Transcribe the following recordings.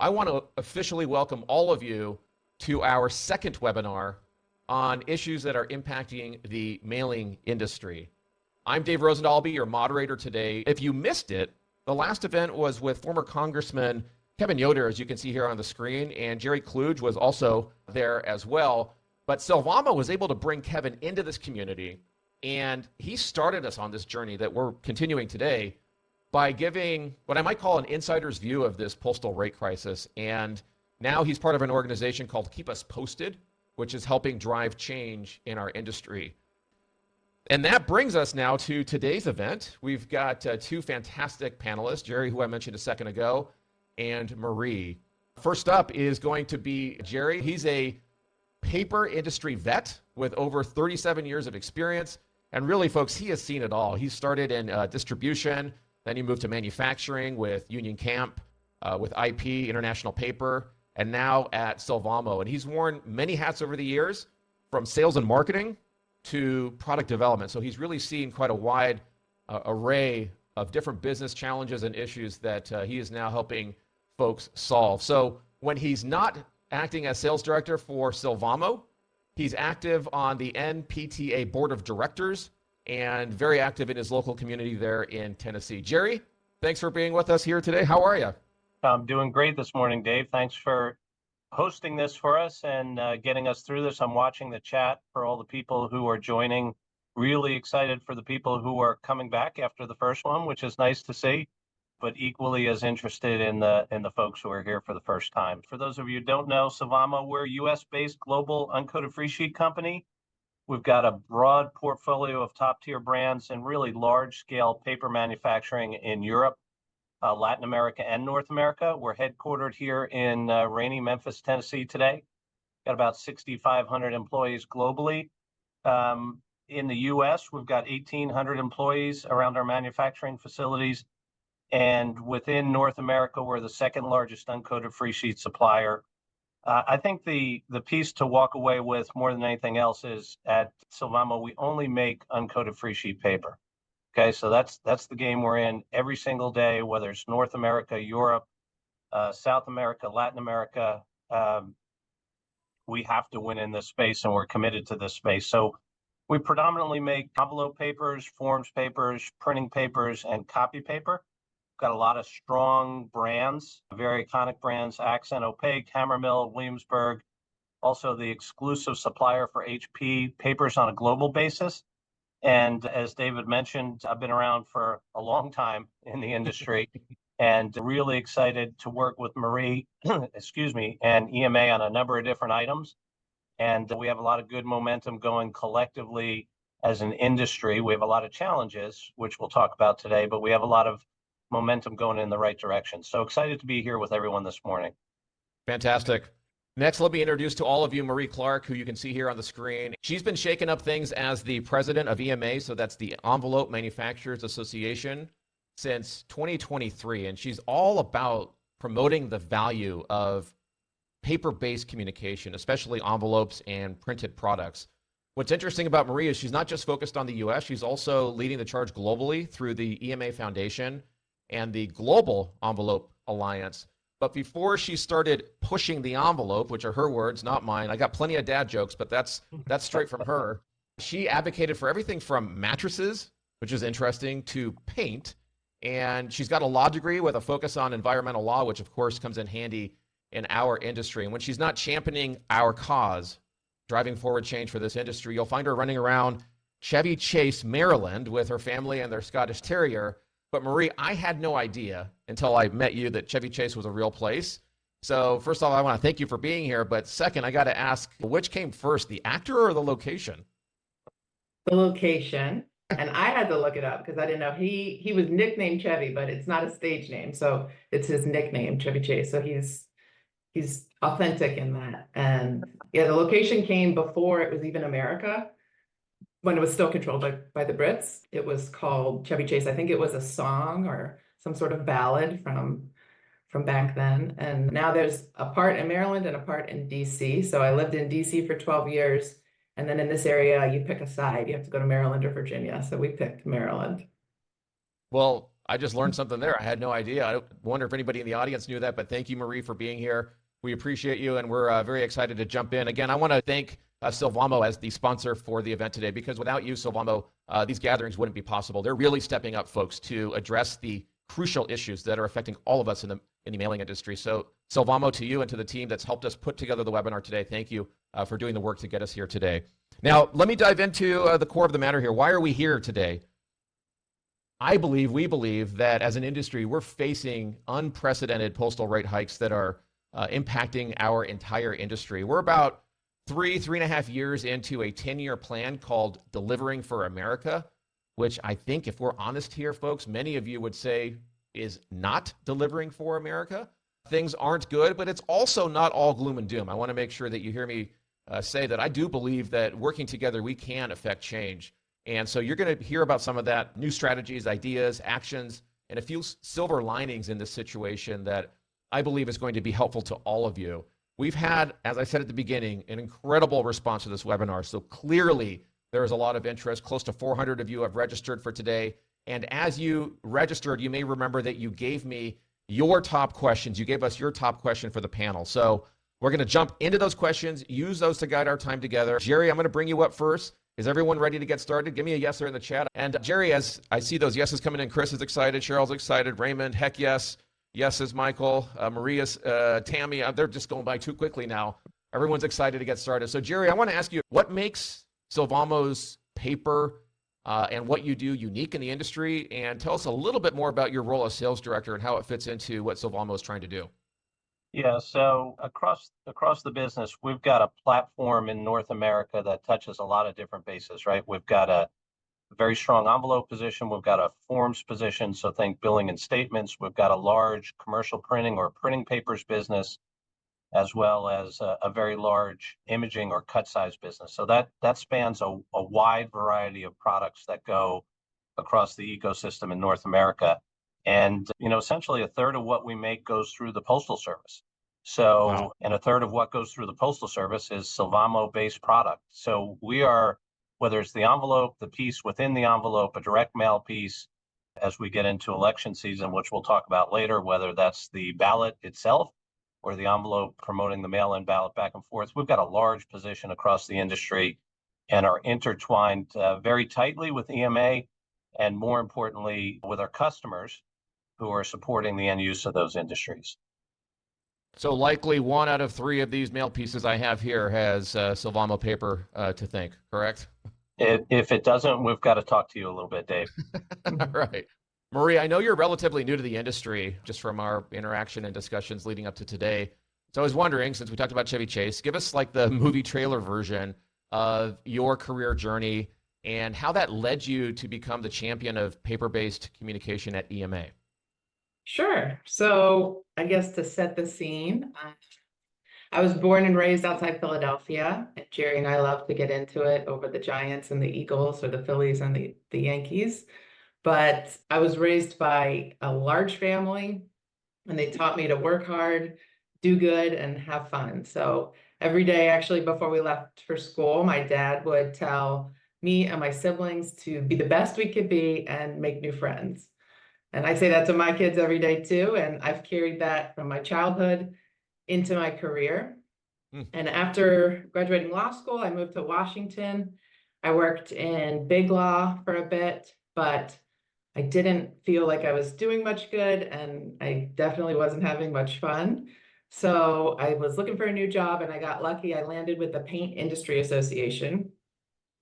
I want to officially welcome all of you to our second webinar on issues that are impacting the mailing industry. I'm Dave Rosendahl, I'll be your moderator today. If you missed it, the last event was with former Congressman Kevin Yoder, as you can see here on the screen, and Jerry Kluge was also there as well. But Sylvamo was able to bring Kevin into this community, and he started us on this journey that we're continuing today by giving what I might call an insider's view of this postal rate crisis. And now he's part of an organization called Keep Us Posted, which is helping drive change in our industry. And that brings us now to today's event. We've got two fantastic panelists, Jerry, who I mentioned a second ago, and Marie. First up is going to be Jerry. He's a paper industry vet with over 37 years of experience. And really, folks, he has seen it all. He started in distribution, then he moved to manufacturing with Union Camp, with IP, International Paper, and now at Sylvamo. And he's worn many hats over the years, from sales and marketing to product development. So he's really seen quite a wide array of different business challenges and issues that he is now helping folks solve. So when he's not acting as sales director for Sylvamo, he's active on the NPTA board of directors and very active in his local community there in Tennessee. Jerry, thanks for being with us here today. How are you? I'm doing great this morning, Dave. Thanks for hosting this for us and getting us through this. I'm watching the chat for all the people who are joining. Really excited for the people who are coming back after the first one, which is nice to see, but equally as interested in the folks who are here for the first time. For those of you who don't know, Sylvamo, we're a US-based global uncoated freesheet company. We've got a broad portfolio of top-tier brands and really large-scale paper manufacturing in Europe, Latin America, and North America. We're headquartered here in rainy Memphis, Tennessee today. Got about 6,500 employees globally. In the US, we've got 1,800 employees around our manufacturing facilities. And within North America, we're the second largest uncoated freesheet supplier. I think the piece to walk away with more than anything else is at Sylvamo, we only make uncoated freesheet paper. Okay, so that's the game we're in every single day, whether it's North America, Europe, South America, Latin America. We have to win in this space, and we're committed to this space. So we predominantly make envelope papers, forms papers, printing papers, and copy paper. Got a lot of strong brands, very iconic brands, Accent, Opaque, Hammermill, Williamsburg, also the exclusive supplier for HP papers on a global basis. And as David mentioned, I've been around for a long time in the industry and really excited to work with Marie, excuse me, and EMA on a number of different items. And we have a lot of good momentum going collectively as an industry. We have a lot of challenges, which we'll talk about today, but we have a lot of momentum going in the right direction. So excited to be here with everyone this morning. Fantastic. Next, let me introduce to all of you Marie Clarke, who you can see here on the screen. She's been shaking up things as the president of EMA, so that's the Envelope Manufacturers Association, since 2023. And she's all about promoting the value of paper-based communication, especially envelopes and printed products. What's interesting about Marie is she's not just focused on the US, she's also leading the charge globally through the EMA Foundation and the Global Envelope Alliance. But before she started pushing the envelope, which are her words, not mine, I got plenty of dad jokes, but that's straight from her. She advocated for everything from mattresses, which is interesting, to paint. And she's got a law degree with a focus on environmental law, which of course comes in handy in our industry. And when she's not championing our cause, driving forward change for this industry, you'll find her running around Chevy Chase, Maryland with her family and their Scottish Terrier. But Marie, I had no idea until I met you that Chevy Chase was a real place. So first of all, I want to thank you for being here. But second, I got to ask, which came first, the actor or the location? The location. And I had to look it up because I didn't know he was nicknamed Chevy, but it's not a stage name. So it's his nickname, Chevy Chase. So he's authentic in that. And yeah, the location came before it was even America. When it was still controlled by the Brits. It was called Chevy Chase. I think it was a song or some sort of ballad from back then. And now there's a part in Maryland and a part in DC. So I lived in DC for 12 years. And then in this area, you pick a side. You have to go to Maryland or Virginia. So we picked Maryland. Well, I just learned something there. I had no idea. I wonder if anybody in the audience knew that, but thank you, Marie, for being here. We appreciate you, and we're very excited to jump in. Again, I want to thank Sylvamo as the sponsor for the event today, because without you, Sylvamo, these gatherings wouldn't be possible. They're really stepping up, folks, to address the crucial issues that are affecting all of us in the mailing industry. So Sylvamo, to you and to the team that's helped us put together the webinar today, thank you for doing the work to get us here today. Now, let me dive into the core of the matter here. Why are we here today? We believe that as an industry, we're facing unprecedented postal rate hikes that are impacting our entire industry. We're about 3.5 years into a 10-year plan called Delivering for America, which I think, if we're honest here, folks, many of you would say is not delivering for America. Things aren't good, but it's also not all gloom and doom. I want to make sure that you hear me say that I do believe that working together, we can affect change. And so you're going to hear about some of that, new strategies, ideas, actions, and a few silver linings in this situation that I believe is going to be helpful to all of you. We've had, as I said at the beginning, an incredible response to this webinar. So clearly there is a lot of interest. Close to 400 of you have registered for today. And as you registered, you may remember that you gave me your top questions. You gave us your top question for the panel. So we're going to jump into those questions, use those to guide our time together. Jerry, I'm going to bring you up first. Is everyone ready to get started? Give me a yes there in the chat. And Jerry, as I see those yeses coming in, Chris is excited, Cheryl's excited, Raymond, heck yes. Yes is Michael, Maria's, Tammy, they're just going by too quickly now. Everyone's excited to get started. So Jerry, I want to ask you, what makes Sylvamo's paper and what you do unique in the industry? And tell us a little bit more about your role as sales director and how it fits into what Sylvamo is trying to do. Yeah, so across the business, we've got a platform in North America that touches a lot of different bases, right? We've got a very strong envelope position. We've got a forms position. So think billing and statements. We've got a large commercial printing or printing papers business, as well as a very large imaging or cut size business. So that spans a wide variety of products that go across the ecosystem in North America. And, essentially a third of what we make goes through the Postal Service. So, wow. And a third of what goes through the Postal Service is Sylvamo based product. So we are, whether it's the envelope, the piece within the envelope, a direct mail piece, as we get into election season, which we'll talk about later, whether that's the ballot itself or the envelope promoting the mail-in ballot back and forth, we've got a large position across the industry and are intertwined very tightly with EMA and, more importantly, with our customers who are supporting the end use of those industries. So likely 1 out of 3 of these mail pieces I have here has Sylvamo paper to thank, correct? If it doesn't, we've got to talk to you a little bit, Dave. All right. Marie, I know you're relatively new to the industry, just from our interaction and discussions leading up to today. So I was wondering, since we talked about Chevy Chase, give us like the movie trailer version of your career journey and how that led you to become the champion of paper-based communication at EMA. Sure. So I guess to set the scene, I was born and raised outside Philadelphia, and Jerry and I love to get into it over the Giants and the Eagles, or the Phillies and the Yankees. But I was raised by a large family, and they taught me to work hard, do good, and have fun. So every day, actually, before we left for school, my dad would tell me and my siblings to be the best we could be and make new friends. And I say that to my kids every day too. And I've carried that from my childhood into my career. And after graduating law school, I moved to Washington. I worked in big law for a bit, but I didn't feel like I was doing much good, and I definitely wasn't having much fun. So I was looking for a new job, and I got lucky. I landed with the Paint Industry Association.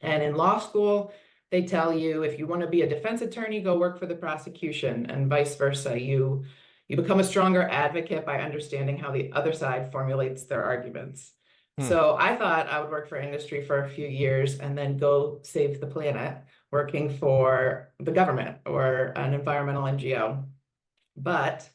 And in law school, they tell you if you want to be a defense attorney, go work for the prosecution, and vice versa. You become a stronger advocate by understanding how the other side formulates their arguments. So I thought I would work for industry for a few years and then go save the planet working for the government or an environmental NGO. But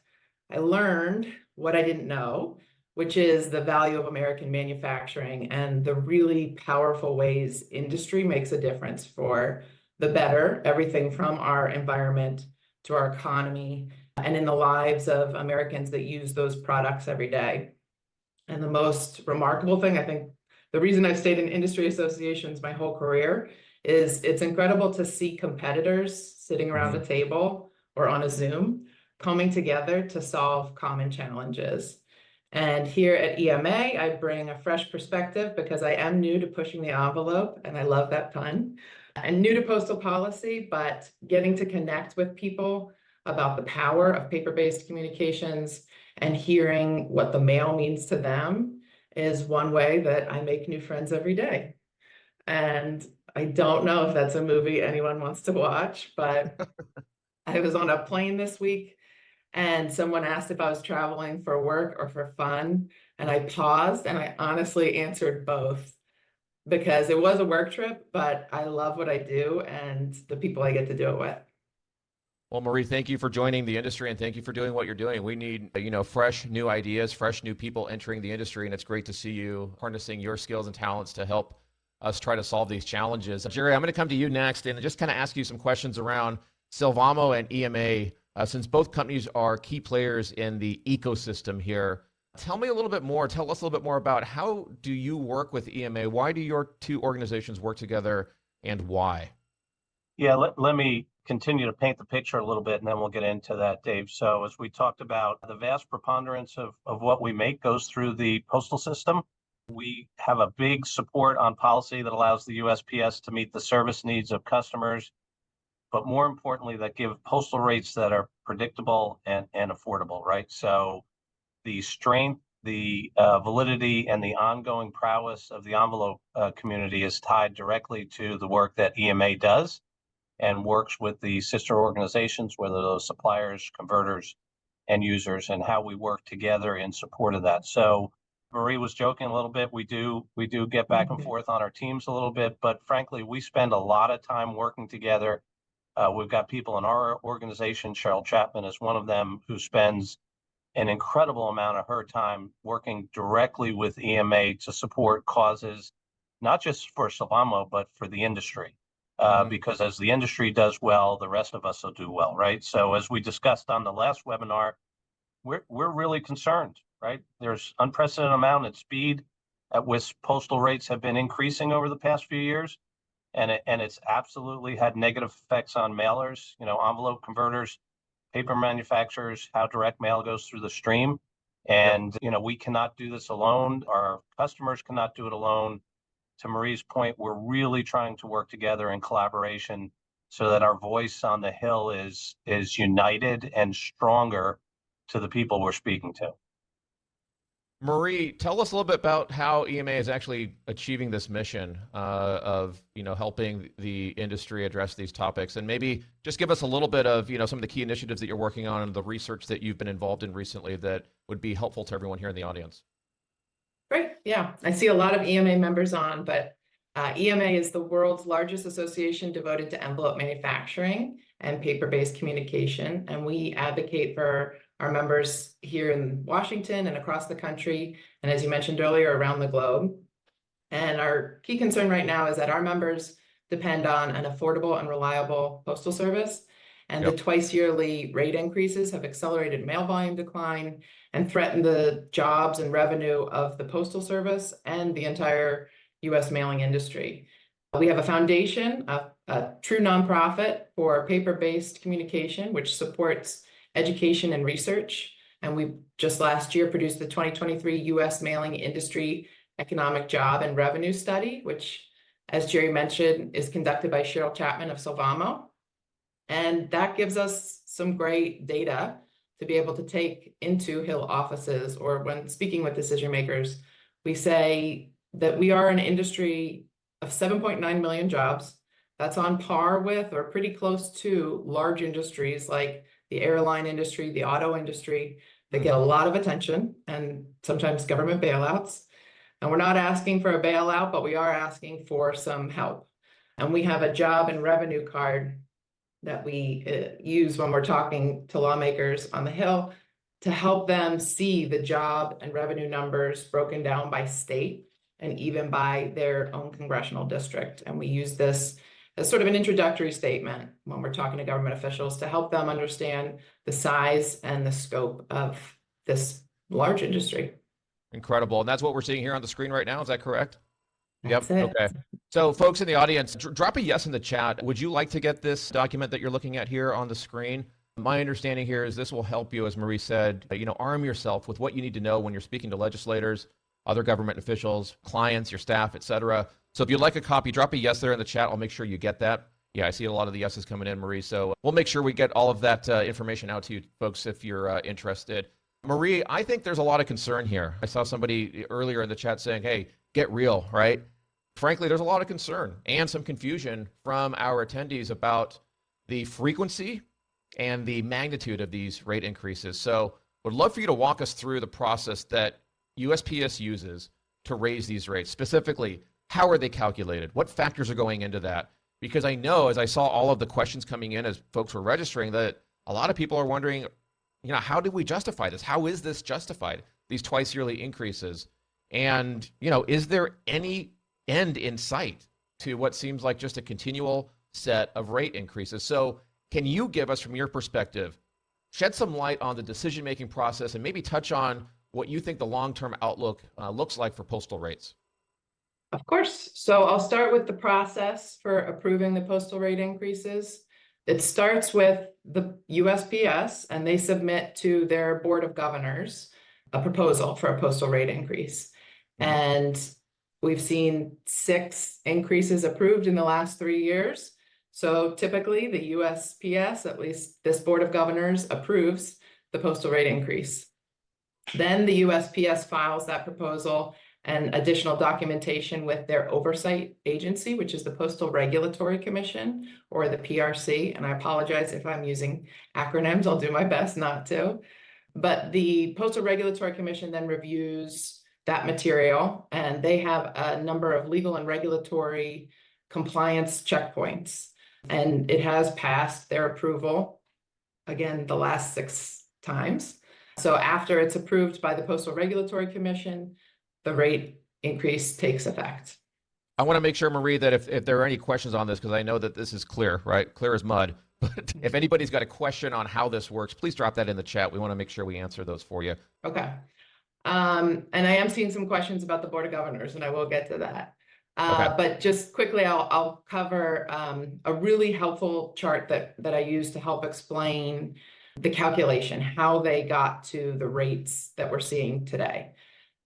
I learned what I didn't know, which is the value of American manufacturing and the really powerful ways industry makes a difference for the better, everything from our environment to our economy and in the lives of Americans that use those products every day. And the most remarkable thing, I think, the reason I've stayed in industry associations my whole career is it's incredible to see competitors sitting around a table or on a Zoom, coming together to solve common challenges. And here at EMA, I bring a fresh perspective because I am new to pushing the envelope, and I love that pun, and new to postal policy, but getting to connect with people about the power of paper-based communications and hearing what the mail means to them is one way that I make new friends every day. And I don't know if that's a movie anyone wants to watch, but I was on a plane this week and someone asked if I was traveling for work or for fun. And I paused and I honestly answered both because it was a work trip, but I love what I do and the people I get to do it with. Well, Marie, thank you for joining the industry and thank you for doing what you're doing. We need, fresh new ideas, fresh new people entering the industry, and it's great to see you harnessing your skills and talents to help us try to solve these challenges. Jerry, I'm going to come to you next and just kind of ask you some questions around Sylvamo and EMA, since both companies are key players in the ecosystem here. Tell us a little bit more about how do you work with EMA? Why do your two organizations work together and why? Yeah, let me continue to paint the picture a little bit and then we'll get into that, Dave. So as we talked about, the vast preponderance of what we make goes through the postal system. We have a big support on policy that allows the USPS to meet the service needs of customers, but more importantly, that give postal rates that are predictable and affordable, right? So the strength, the validity, and the ongoing prowess of the envelope community is tied directly to the work that EMA does and works with the sister organizations, whether those suppliers, converters, and users, and how we work together in support of that. So Marie was joking a little bit. We do get back and forth on our teams a little bit, but frankly, we spend a lot of time working together. We've got people in our organization, Cheryl Chapman is one of them, who spends an incredible amount of her time working directly with EMA to support causes, not just for Sylvamo, but for the industry. Because as the industry does well, the rest of us will do well, right? So as we discussed on the last webinar, we're really concerned, right? There's unprecedented amount at speed at which postal rates have been increasing over the past few years. And it's absolutely had negative effects on mailers, envelope converters, paper manufacturers, how direct mail goes through the stream. And, we cannot do this alone. Our customers cannot do it alone. To Marie's point, we're really trying to work together in collaboration so that our voice on the Hill is united and stronger to the people we're speaking to. Marie, tell us a little bit about how EMA is actually achieving this mission of helping the industry address these topics, and maybe just give us a little bit of some of the key initiatives that you're working on and the research that you've been involved in recently that would be helpful to everyone here in the audience. Great. Yeah, I see a lot of EMA members on, but EMA is the world's largest association devoted to envelope manufacturing and paper-based communication. And we advocate for our members here in Washington and across the country, and as you mentioned earlier, around the globe. And our key concern right now is that our members depend on an affordable and reliable postal service. And the twice yearly rate increases have accelerated mail volume decline and threatened the jobs and revenue of the Postal Service and the entire U.S. mailing industry. We have a foundation, a true nonprofit for paper-based communication, which supports education and research. And we just last year produced the 2023 U.S. Mailing Industry Economic Job and Revenue Study, which, as Jerry mentioned, is conducted by Cheryl Chapman of Sylvamo. And that gives us some great data to be able to take into Hill offices, or when speaking with decision makers, we say that we are an industry of 7.9 million jobs. That's on par with or pretty close to large industries like the airline industry, the auto industry, that get a lot of attention and sometimes government bailouts. And we're not asking for a bailout, but we are asking for some help. And we have a job and revenue card that we use when we're talking to lawmakers on the Hill to help them see the job and revenue numbers broken down by state and even by their own congressional district. And we use this as sort of an introductory statement when we're talking to government officials to help them understand the size and the scope of this large industry. Incredible. And that's what we're seeing here on the screen right now. Is that correct? That's Yep. it. Okay. So folks in the audience, drop a yes in the chat. Would you like to get this document that you're looking at here on the screen? My understanding here is this will help you, as Marie said, arm yourself with what you need to know when you're speaking to legislators, other government officials, clients, your staff, et cetera. So if you'd like a copy, drop a yes there in the chat. I'll make sure you get that. Yeah, I see a lot of the yeses coming in, Marie. So we'll make sure we get all of that information out to you folks if you're interested. Marie, I think there's a lot of concern here. I saw somebody earlier in the chat saying, hey, get real, right? Frankly, there's a lot of concern and some confusion from our attendees about the frequency and the magnitude of these rate increases. So would love for you to walk us through the process that USPS uses to raise these rates. Specifically, how are they calculated? What factors are going into that? Because I know, as I saw all of the questions coming in as folks were registering, that a lot of people are wondering, how do we justify this? How is this justified, these twice yearly increases? And, is there any end in sight to what seems like just a continual set of rate increases? So can you give us, from your perspective, shed some light on the decision-making process and maybe touch on what you think the long-term outlook looks like for postal rates? Of course. So I'll start with the process for approving the postal rate increases. It starts with the USPS, and they submit to their Board of Governors a proposal for a postal rate increase. And we've seen 6 increases approved in the last 3 years. So typically the USPS, at least this Board of Governors, approves the postal rate increase. Then the USPS files that proposal and additional documentation with their oversight agency, which is the Postal Regulatory Commission, or the PRC. And I apologize if I'm using acronyms. I'll do my best not to. But the Postal Regulatory Commission then reviews that material, and they have a number of legal and regulatory compliance checkpoints. And it has passed their approval, again, the last 6 times. So after it's approved by the Postal Regulatory Commission, the rate increase takes effect. I want to make sure, Marie, that if there are any questions on this, because I know that this is clear, right? Clear as mud. But if anybody's got a question on how this works, please drop that in the chat. We want to make sure we answer those for you. Okay. And I am seeing some questions about the Board of Governors, and I will get to that. Okay. But just quickly, I'll cover a really helpful chart that I use to help explain the calculation, how they got to the rates that we're seeing today.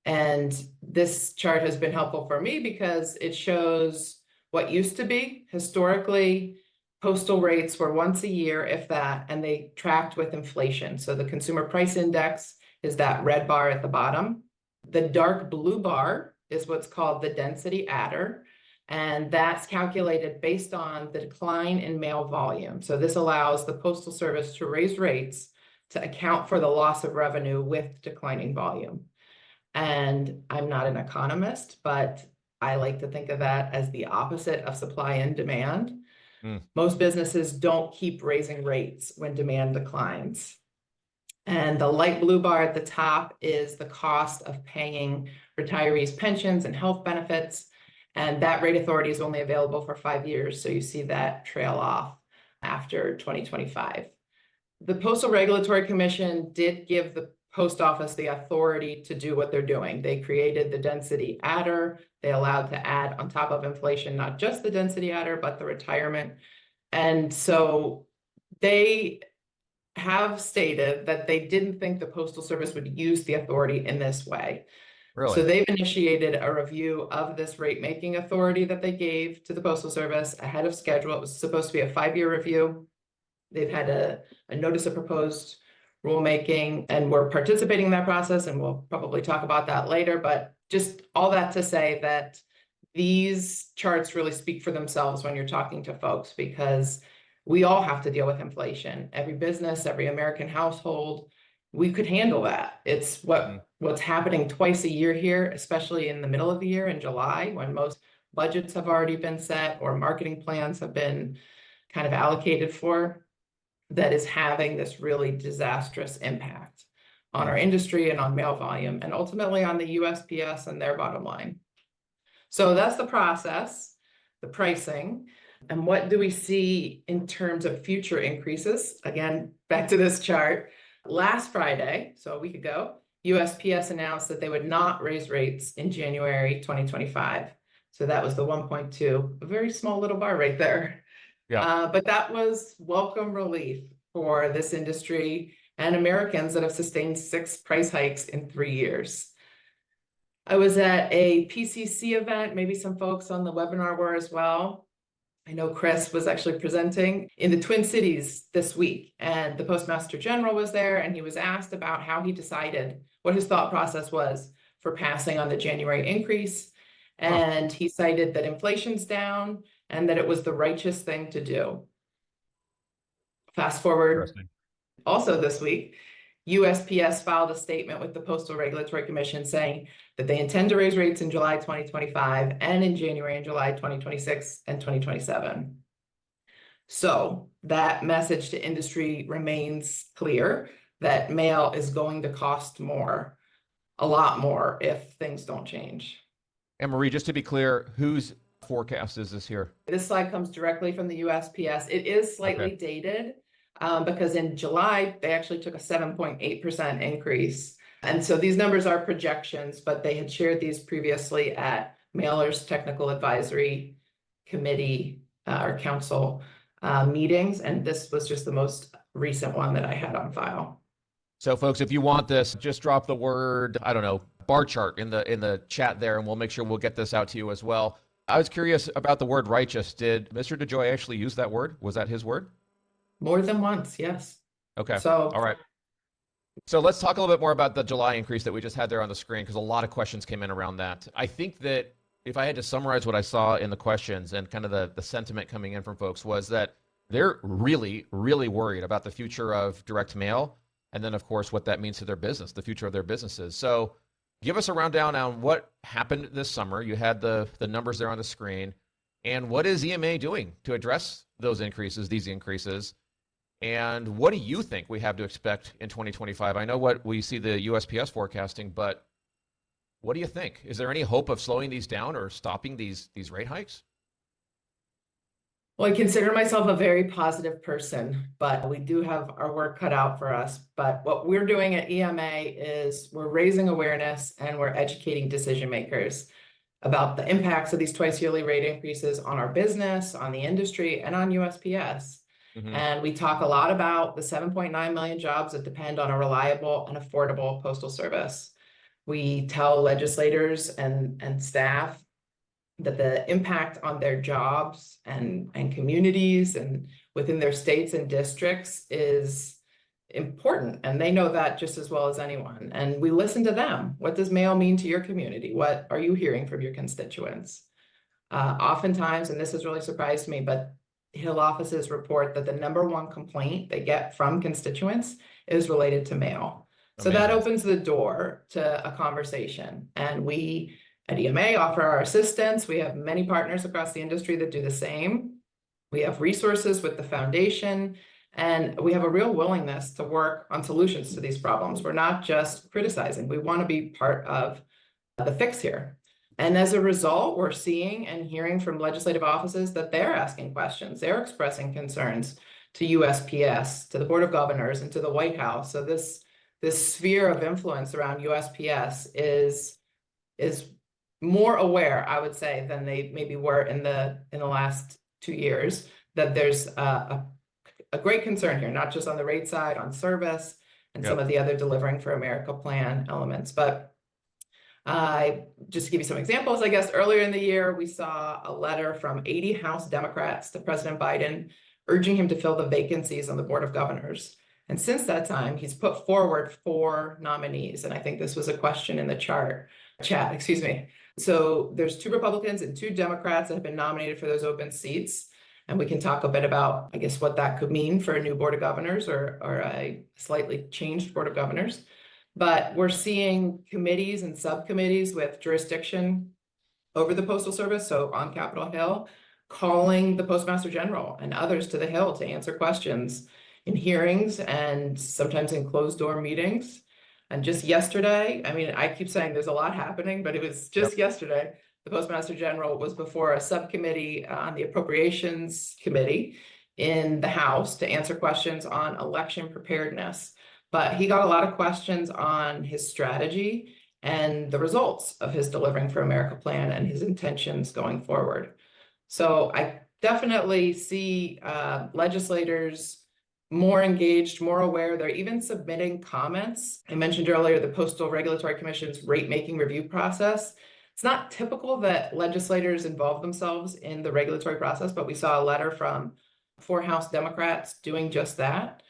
And this chart has been helpful for me because it shows what used to be. Historically, postal rates were once a year, if that, and they tracked with inflation. So the consumer price index is that red bar at the bottom. The dark blue bar is what's called the density adder, and that's calculated based on the decline in mail volume. So this allows the Postal Service to raise rates to account for the loss of revenue with declining volume. And I'm not an economist, but I like to think of that as the opposite of supply and demand. Most businesses don't keep raising rates when demand declines. And the light blue bar at the top is the cost of paying retirees' pensions and health benefits. And that rate authority is only available for 5 years. So you see that trail off after 2025. The Postal Regulatory Commission did give the Post Office the authority to do what they're doing. They created the density adder. They allowed to add on top of inflation, not just the density adder, but the retirement. And so they have stated that they didn't think the Postal Service would use the authority in this way. Really? So they've initiated a review of this rate making authority that they gave to the Postal Service ahead of schedule. It was supposed to be a 5-year review. They've had a notice of proposed rulemaking, and we're participating in that process, and we'll probably talk about that later. But just all that to say that these charts really speak for themselves when you're talking to folks, because we all have to deal with inflation. Every business, every American household, we could handle that. It's what's happening twice a year here, especially in the middle of the year in July, when most budgets have already been set or marketing plans have been kind of allocated for, that is having this really disastrous impact on our industry and on mail volume, and ultimately on the USPS and their bottom line. So that's the process, the pricing. And what do we see in terms of future increases? Again, back to this chart. Last Friday, so a week ago, USPS announced that they would not raise rates in January 2025. So that was the 1.2, a very small little bar right there. Yeah. But that was welcome relief. for this industry and Americans that have sustained 6 price hikes in 3 years. I was at a PCC event, maybe some folks on the webinar were as well. I know Chris was actually presenting in the Twin Cities this week, and the Postmaster General was there, and he was asked about how he decided, what his thought process was for passing on the January increase. And he cited that inflation's down and that it was the righteous thing to do. Fast forward, also this week, USPS filed a statement with the Postal Regulatory Commission saying that they intend to raise rates in July 2025 and in January and July 2026 and 2027. So that message to industry remains clear that mail is going to cost more, a lot more, if things don't change. And Marie, just to be clear, whose forecast is this here? This slide comes directly from the USPS. It is slightly dated because in July, they actually took a 7.8% increase. And so these numbers are projections, but they had shared these previously at Mailers Technical Advisory Committee or Council meetings. And this was just the most recent one that I had on file. So folks, if you want this, just drop the word, I don't know, bar chart in the chat there, and we'll make sure we'll get this out to you as well. I was curious about the word righteous. Did Mr. DeJoy actually use that word? Was that his word? More than once, yes. Okay. So, all right. So let's talk a little bit more about the July increase that we just had there on the screen, because a lot of questions came in around that. I think that if I had to summarize what I saw in the questions and kind of the sentiment coming in from folks was that they're really, really worried about the future of direct mail. And then, of course, what that means to their business, the future of their businesses. So give us a rundown on what happened this summer. You had the numbers there on the screen. And what is EMA doing to address those increases, these increases? And what do you think we have to expect in 2025? I know what we see the USPS forecasting, but what do you think? Is there any hope of slowing these down or stopping these rate hikes? well, I consider myself a very positive person, but we do have our work cut out for us. But what we're doing at EMA is we're raising awareness and we're educating decision makers about the impacts of these twice yearly rate increases on our business, on the industry, and on USPS. And we talk a lot about the 7.9 million jobs that depend on a reliable and affordable postal service. We tell legislators and staff that the impact on their jobs and communities and within their states and districts is important. And they know that just as well as anyone. And we listen to them. What does mail mean to your community? What are you hearing from your constituents? Oftentimes, and this has really surprised me, but Hill offices report that the #1 complaint they get from constituents is related to mail. So that opens the door to a conversation. And we at EMA offer our assistance. We have many partners across the industry that do the same. We have resources with the foundation, and we have a real willingness to work on solutions to these problems. We're not just criticizing. We want to be part of the fix here. And as a result, we're seeing and hearing from legislative offices that they're asking questions. They're expressing concerns to USPS, to the Board of Governors, and to the White House. So this sphere of influence around USPS is more aware, I would say, than they maybe were in the last 2 years, that there's a great concern here, not just on the rate side, on service, and some of the other Delivering for America plan elements. But just to give you some examples, I guess earlier in the year, we saw a letter from 80 House Democrats to President Biden urging him to fill the vacancies on the Board of Governors. And since that time, he's put forward 4 nominees. And I think this was a question in the chat, excuse me. So there's 2 Republicans and 2 Democrats that have been nominated for those open seats. And we can talk a bit about, I guess, what that could mean for a new Board of Governors or a slightly changed Board of Governors. But we're seeing committees and subcommittees with jurisdiction over the Postal Service, so on Capitol Hill, calling the Postmaster General and others to the Hill to answer questions in hearings and sometimes in closed-door meetings. And just yesterday, I mean, I keep saying there's a lot happening, but it was just yesterday, the Postmaster General was before a subcommittee on the Appropriations Committee in the House to answer questions on election preparedness. But he got a lot of questions on his strategy and the results of his Delivering for America plan and his intentions going forward. So I definitely see legislators more engaged, more aware. They're even submitting comments. I mentioned earlier the Postal Regulatory Commission's rate-making review process. It's not typical that legislators involve themselves in the regulatory process, but we saw a letter from 4 House Democrats doing just that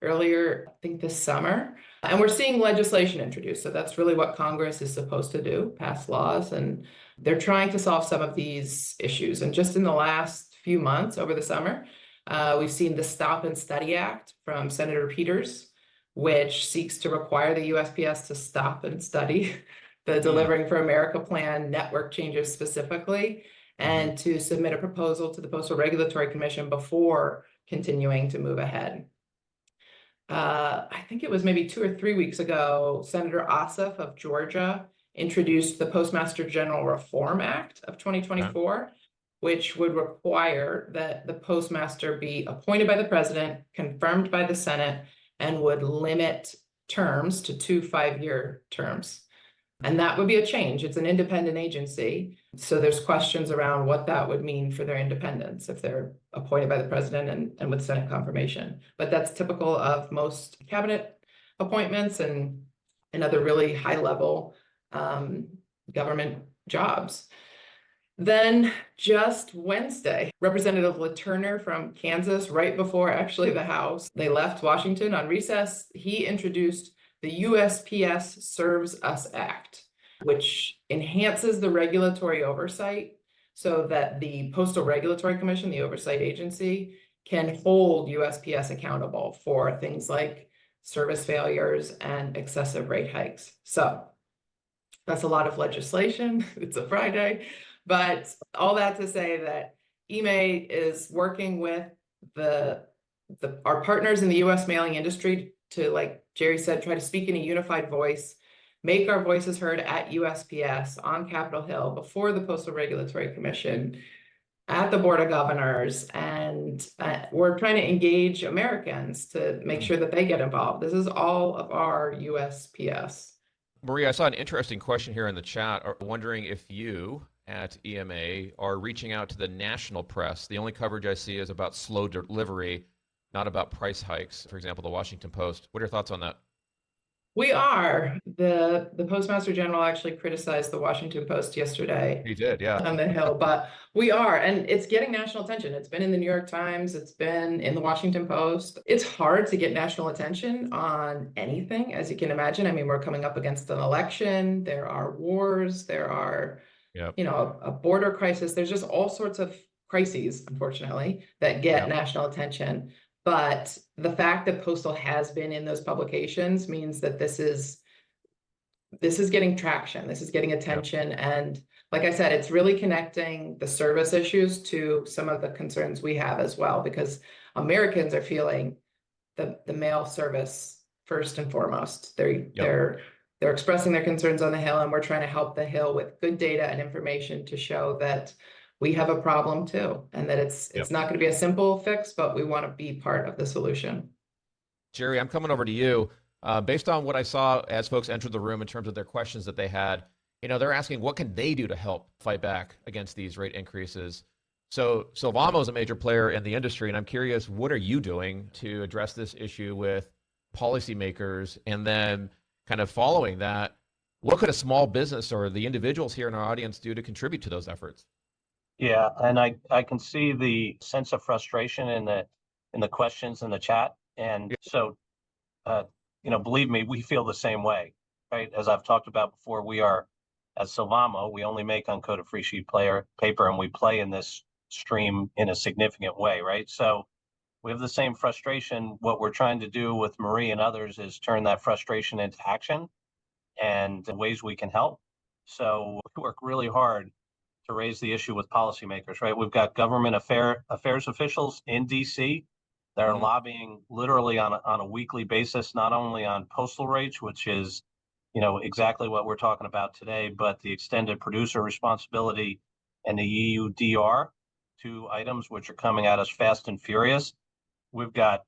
earlier, I think this summer. And we're seeing legislation introduced. So that's really what Congress is supposed to do, pass laws. And they're trying to solve some of these issues. And just in the last few months over the summer, we've seen the Stop and Study Act from Senator Peters, which seeks to require the USPS to stop and study the Delivering for America plan network changes specifically, and to submit a proposal to the Postal Regulatory Commission before continuing to move ahead. I think it was maybe 2 or 3 weeks ago, Senator Ossoff of Georgia introduced the Postmaster General Reform Act of 2024, which would require that the postmaster be appointed by the president, confirmed by the Senate, and would limit terms to 2 5-year terms. And that would be a change. It's an independent agency. So there's questions around what that would mean for their independence if they're appointed by the president and with Senate confirmation. But that's typical of most cabinet appointments and other really high-level government jobs. Then just Wednesday, Representative LaTurner from Kansas, right before actually the House, they left Washington on recess, he introduced the USPS Serves Us Act, which enhances the regulatory oversight so that the Postal Regulatory Commission, the oversight agency, can hold USPS accountable for things like service failures and excessive rate hikes. So that's a lot of legislation. It's a Friday. But all that to say that EMA is working with our partners in the U.S. mailing industry to, like Jerry said, try to speak in a unified voice, make our voices heard at USPS, on Capitol Hill, before the Postal Regulatory Commission, at the Board of Governors, and we're trying to engage Americans to make sure that they get involved. This is all of our USPS. Maria, I saw an interesting question here in the chat, wondering if you at EMA are reaching out to the national press. The only coverage I see is about slow delivery, not about price hikes. For example, the Washington Post. What are your thoughts on that? We are. The Postmaster General actually criticized the Washington Post yesterday. He did, yeah. On the Hill, but we are, and it's getting national attention. It's been in the New York Times, it's been in the Washington Post. It's hard to get national attention on anything, as you can imagine. I mean, we're coming up against an election, there are wars, there are, a border crisis. There's just all sorts of crises, unfortunately, that get national attention. But the fact that Postal has been in those publications means that this is getting traction, this is getting attention. And like I said, it's really connecting the service issues to some of the concerns we have as well, because Americans are feeling the mail service first and foremost. They're expressing their concerns on the Hill, and we're trying to help the Hill with good data and information to show that we have a problem too, and that it's not going to be a simple fix, but we want to be part of the solution. Jerry, I'm coming over to you. Based on what I saw as folks entered the room in terms of their questions that they had, they're asking what can they do to help fight back against these rate increases. So Sylvamo is a major player in the industry, and I'm curious, what are you doing to address this issue with policymakers? And then kind of following that, what could a small business or the individuals here in our audience do to contribute to those efforts? Yeah, and I can see the sense of frustration in the questions in the chat. And so, believe me, we feel the same way, right? As I've talked about before, we are, as Sylvamo, we only make uncoated free sheet paper, and we play in this stream in a significant way, right? So we have the same frustration. What we're trying to do with Marie and others is turn that frustration into action and the ways we can help. So we work really hard to raise the issue with policymakers, right? We've got government affairs officials in DC that are lobbying literally on a weekly basis, not only on postal rates, which is, exactly what we're talking about today, but the extended producer responsibility and the EUDR, 2 items which are coming at us fast and furious. We've got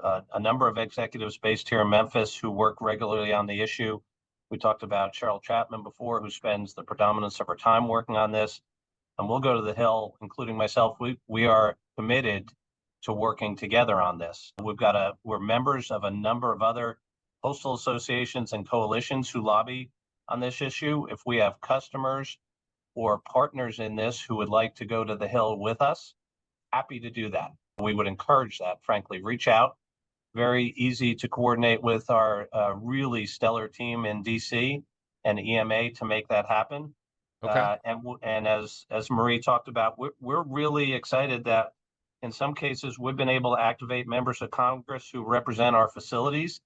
a number of executives based here in Memphis who work regularly on the issue. We talked about Cheryl Chapman before, who spends the predominance of her time working on this. And we'll go to the Hill, including myself. We are committed to working together on this. We're members of a number of other postal associations and coalitions who lobby on this issue. If we have customers or partners in this who would like to go to the Hill with us, happy to do that. We would encourage that, frankly. Reach out. Very easy to coordinate with our really stellar team in DC and EMA to make that happen. Okay. And as Marie talked about, we're really excited that in some cases we've been able to activate members of Congress who represent our facilities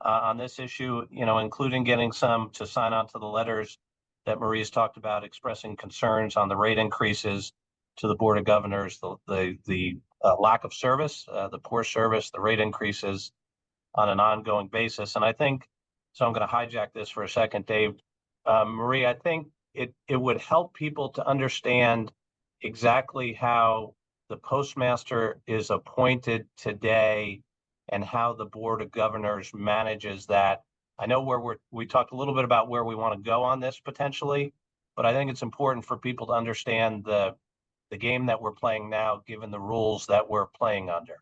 on this issue, including getting some to sign on to the letters that Marie's talked about, expressing concerns on the rate increases to the Board of Governors, the lack of service, the poor service, the rate increases on an ongoing basis. And I think, so I'm going to hijack this for a second, Dave. Marie, I think it would help people to understand exactly how the postmaster is appointed today and how the Board of Governors manages that. I know we talked a little bit about where we want to go on this potentially, but I think it's important for people to understand the game that we're playing now, given the rules that we're playing under.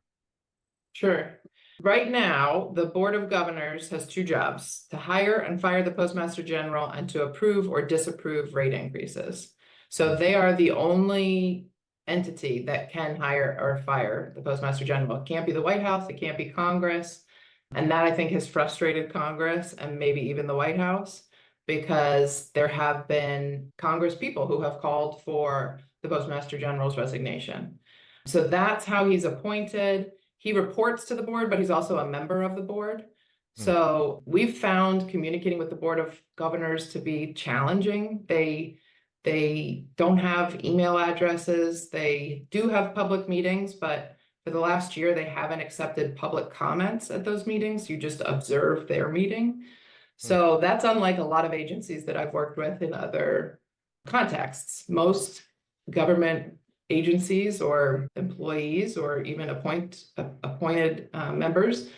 Sure. Right now, the Board of Governors has two jobs: to hire and fire the Postmaster General and to approve or disapprove rate increases. So they are the only entity that can hire or fire the Postmaster General. It can't be the White House, it can't be Congress. And that, I think, has frustrated Congress and maybe even the White House, because there have been Congress people who have called for the Postmaster General's resignation. So that's how he's appointed. He reports to the board, but he's also a member of the board. So we've found communicating with the Board of Governors to be challenging. They don't have email addresses. They do have public meetings, but for the last year, they haven't accepted public comments at those meetings. You just observe their meeting. So that's unlike a lot of agencies that I've worked with in other contexts. Most government agencies or employees or even appointed members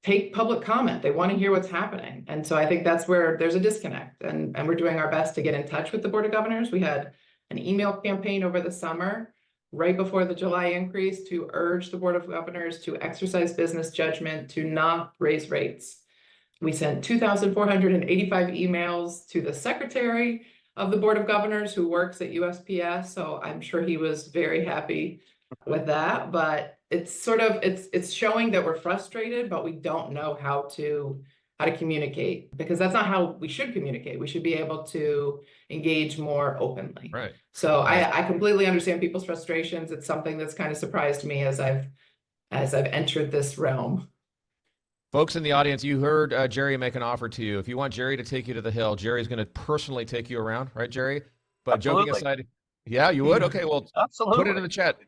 take public comment. They want to hear what's happening. And so I think that's where there's a disconnect. And we're doing our best to get in touch with the Board of Governors. We had an email campaign over the summer, right before the July increase, to urge the Board of Governors to exercise business judgment to not raise rates. We sent 2,485 emails to the Secretary of the Board of Governors, who works at USPS. So I'm sure he was very happy with that. But it's showing that we're frustrated, but we don't know how to communicate, because that's not how we should communicate. We should be able to engage more openly. Right. So I completely understand people's frustrations. It's something that's kind of surprised me as I've entered this realm. Folks in the audience, you heard Jerry make an offer to you. If you want Jerry to take you to the Hill, Jerry's going to personally take you around, right, Jerry? But Absolutely. Joking aside, yeah, you would? Okay, well, Absolutely. Put it in the chat.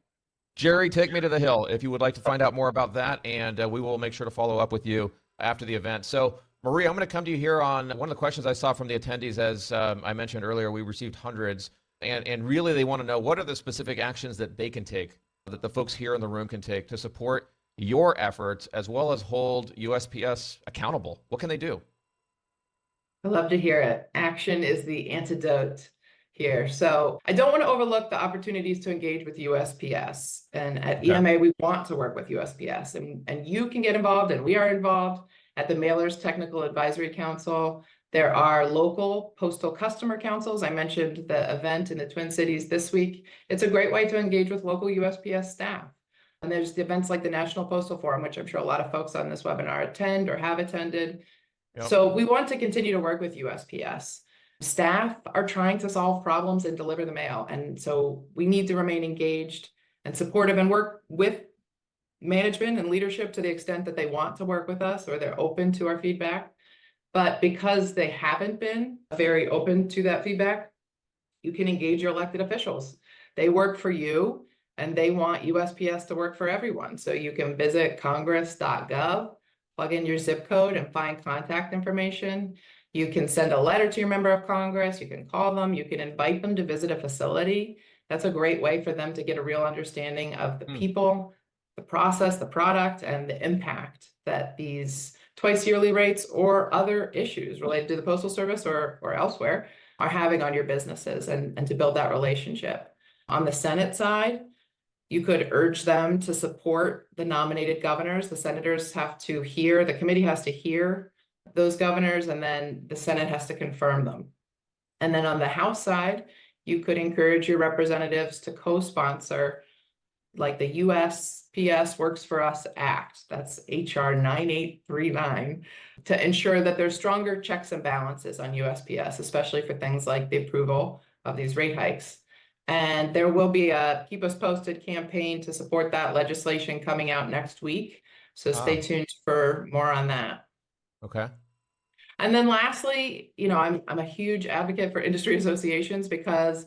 Jerry, take me to the Hill if you would like to find out more about that, and we will make sure to follow up with you after the event. So, Marie, I'm going to come to you here on one of the questions I saw from the attendees. As I mentioned earlier, we received hundreds, and really they want to know what are the specific actions that they can take, that the folks here in the room can take to support your efforts, as well as hold USPS accountable. What can they do? I love to hear it. Action is the antidote here. So I don't want to overlook the opportunities to engage with USPS. And at EMA, we want to work with USPS. And you can get involved, and we are involved at the Mailers Technical Advisory Council. There are local postal customer councils. I mentioned the event in the Twin Cities this week. It's a great way to engage with local USPS staff. And there's the events like the National Postal Forum, which I'm sure a lot of folks on this webinar attend or have attended. Yep. So we want to continue to work with USPS. Staff are trying to solve problems and deliver the mail. And so we need to remain engaged and supportive and work with management and leadership to the extent that they want to work with us or they're open to our feedback. But because they haven't been very open to that feedback, you can engage your elected officials. They work for you, and they want USPS to work for everyone. So you can visit congress.gov, plug in your zip code, and find contact information. You can send a letter to your member of Congress. You can call them. You can invite them to visit a facility. That's a great way for them to get a real understanding of the people, the process, the product, and the impact that these twice yearly rates or other issues related to the Postal Service or elsewhere are having on your businesses, and to build that relationship. On the Senate side, You could urge them to support the nominated governors. The senators have to hear, the committee has to hear those governors, and then the Senate has to confirm them. And then on the House side, you could encourage your representatives to co-sponsor, like the USPS Works for Us Act, that's HR 9839, to ensure that there's stronger checks and balances on USPS, especially for things like the approval of these rate hikes. And there will be a Keep Us Posted campaign to support that legislation coming out next week. So stay tuned for more on that. Okay. And then lastly, I'm a huge advocate for industry associations because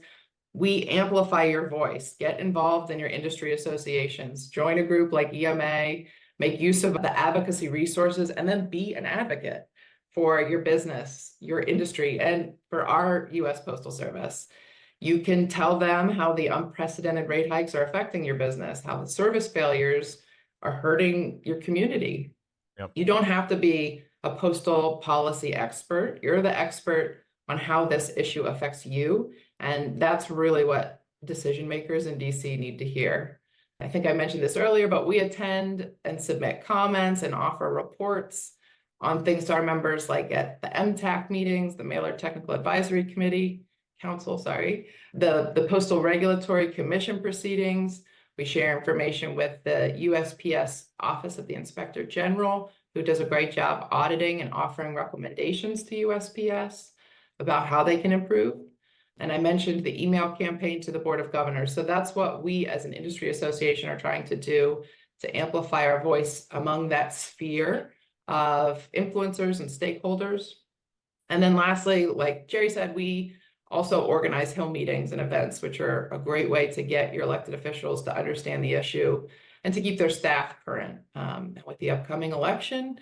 we amplify your voice. Get involved in your industry associations. Join a group like EMA, make use of the advocacy resources, and then be an advocate for your business, your industry, and for our U.S. Postal Service. You can tell them how the unprecedented rate hikes are affecting your business, how the service failures are hurting your community. Yep. You don't have to be a postal policy expert. You're the expert on how this issue affects you. And that's really what decision makers in DC need to hear. I think I mentioned this earlier, but we attend and submit comments and offer reports on things to our members, like at the MTAC meetings, the Mailer Technical Advisory Council, the Postal Regulatory Commission proceedings. We share information with the USPS Office of the Inspector General, who does a great job auditing and offering recommendations to USPS about how they can improve. And I mentioned the email campaign to the Board of Governors. So that's what we as an industry association are trying to do to amplify our voice among that sphere of influencers and stakeholders. And then lastly, like Jerry said, we also organize Hill meetings and events, which are a great way to get your elected officials to understand the issue and to keep their staff current. And with the upcoming election,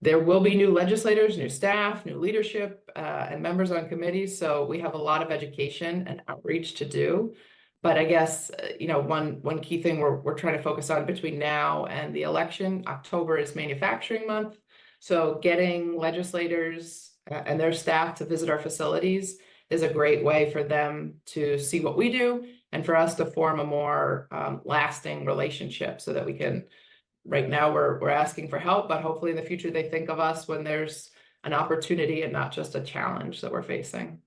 there will be new legislators, new staff, new leadership, and members on committees. So we have a lot of education and outreach to do. But I guess, one key thing we're trying to focus on between now and the election, October is Manufacturing Month. So getting legislators and their staff to visit our facilities is a great way for them to see what we do and for us to form a more lasting relationship so that we can. Right now, we're asking for help, but hopefully in the future they think of us when there's an opportunity and not just a challenge that we're facing.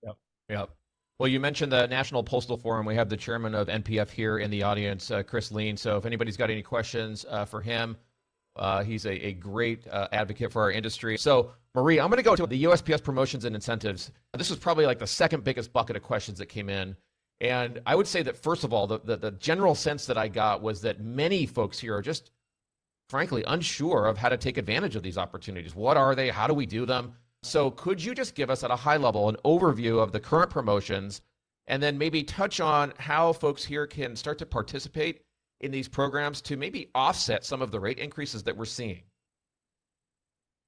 Yep. Well, you mentioned the National Postal Forum. We have the chairman of NPF here in the audience, Chris Lean. So if anybody's got any questions for him, he's a great advocate for our industry. So Marie, I'm going to go to the USPS promotions and incentives. This was probably like the second biggest bucket of questions that came in. And I would say that, first of all, the general sense that I got was that many folks here are just frankly unsure of how to take advantage of these opportunities. What are they? How do we do them? So could you just give us at a high level an overview of the current promotions and then maybe touch on how folks here can start to participate in these programs to maybe offset some of the rate increases that we're seeing?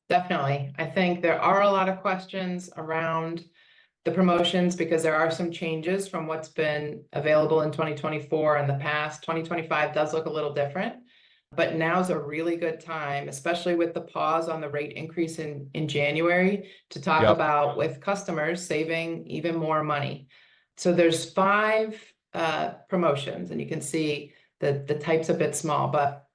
Definitely. I think there are a lot of questions around the promotions because there are some changes from what's been available in 2024 and the past. 2025 does look a little different. But now's a really good time, especially with the pause on the rate increase in January, to talk about with customers saving even more money. So there's 5 promotions, and you can see the type's a bit small, but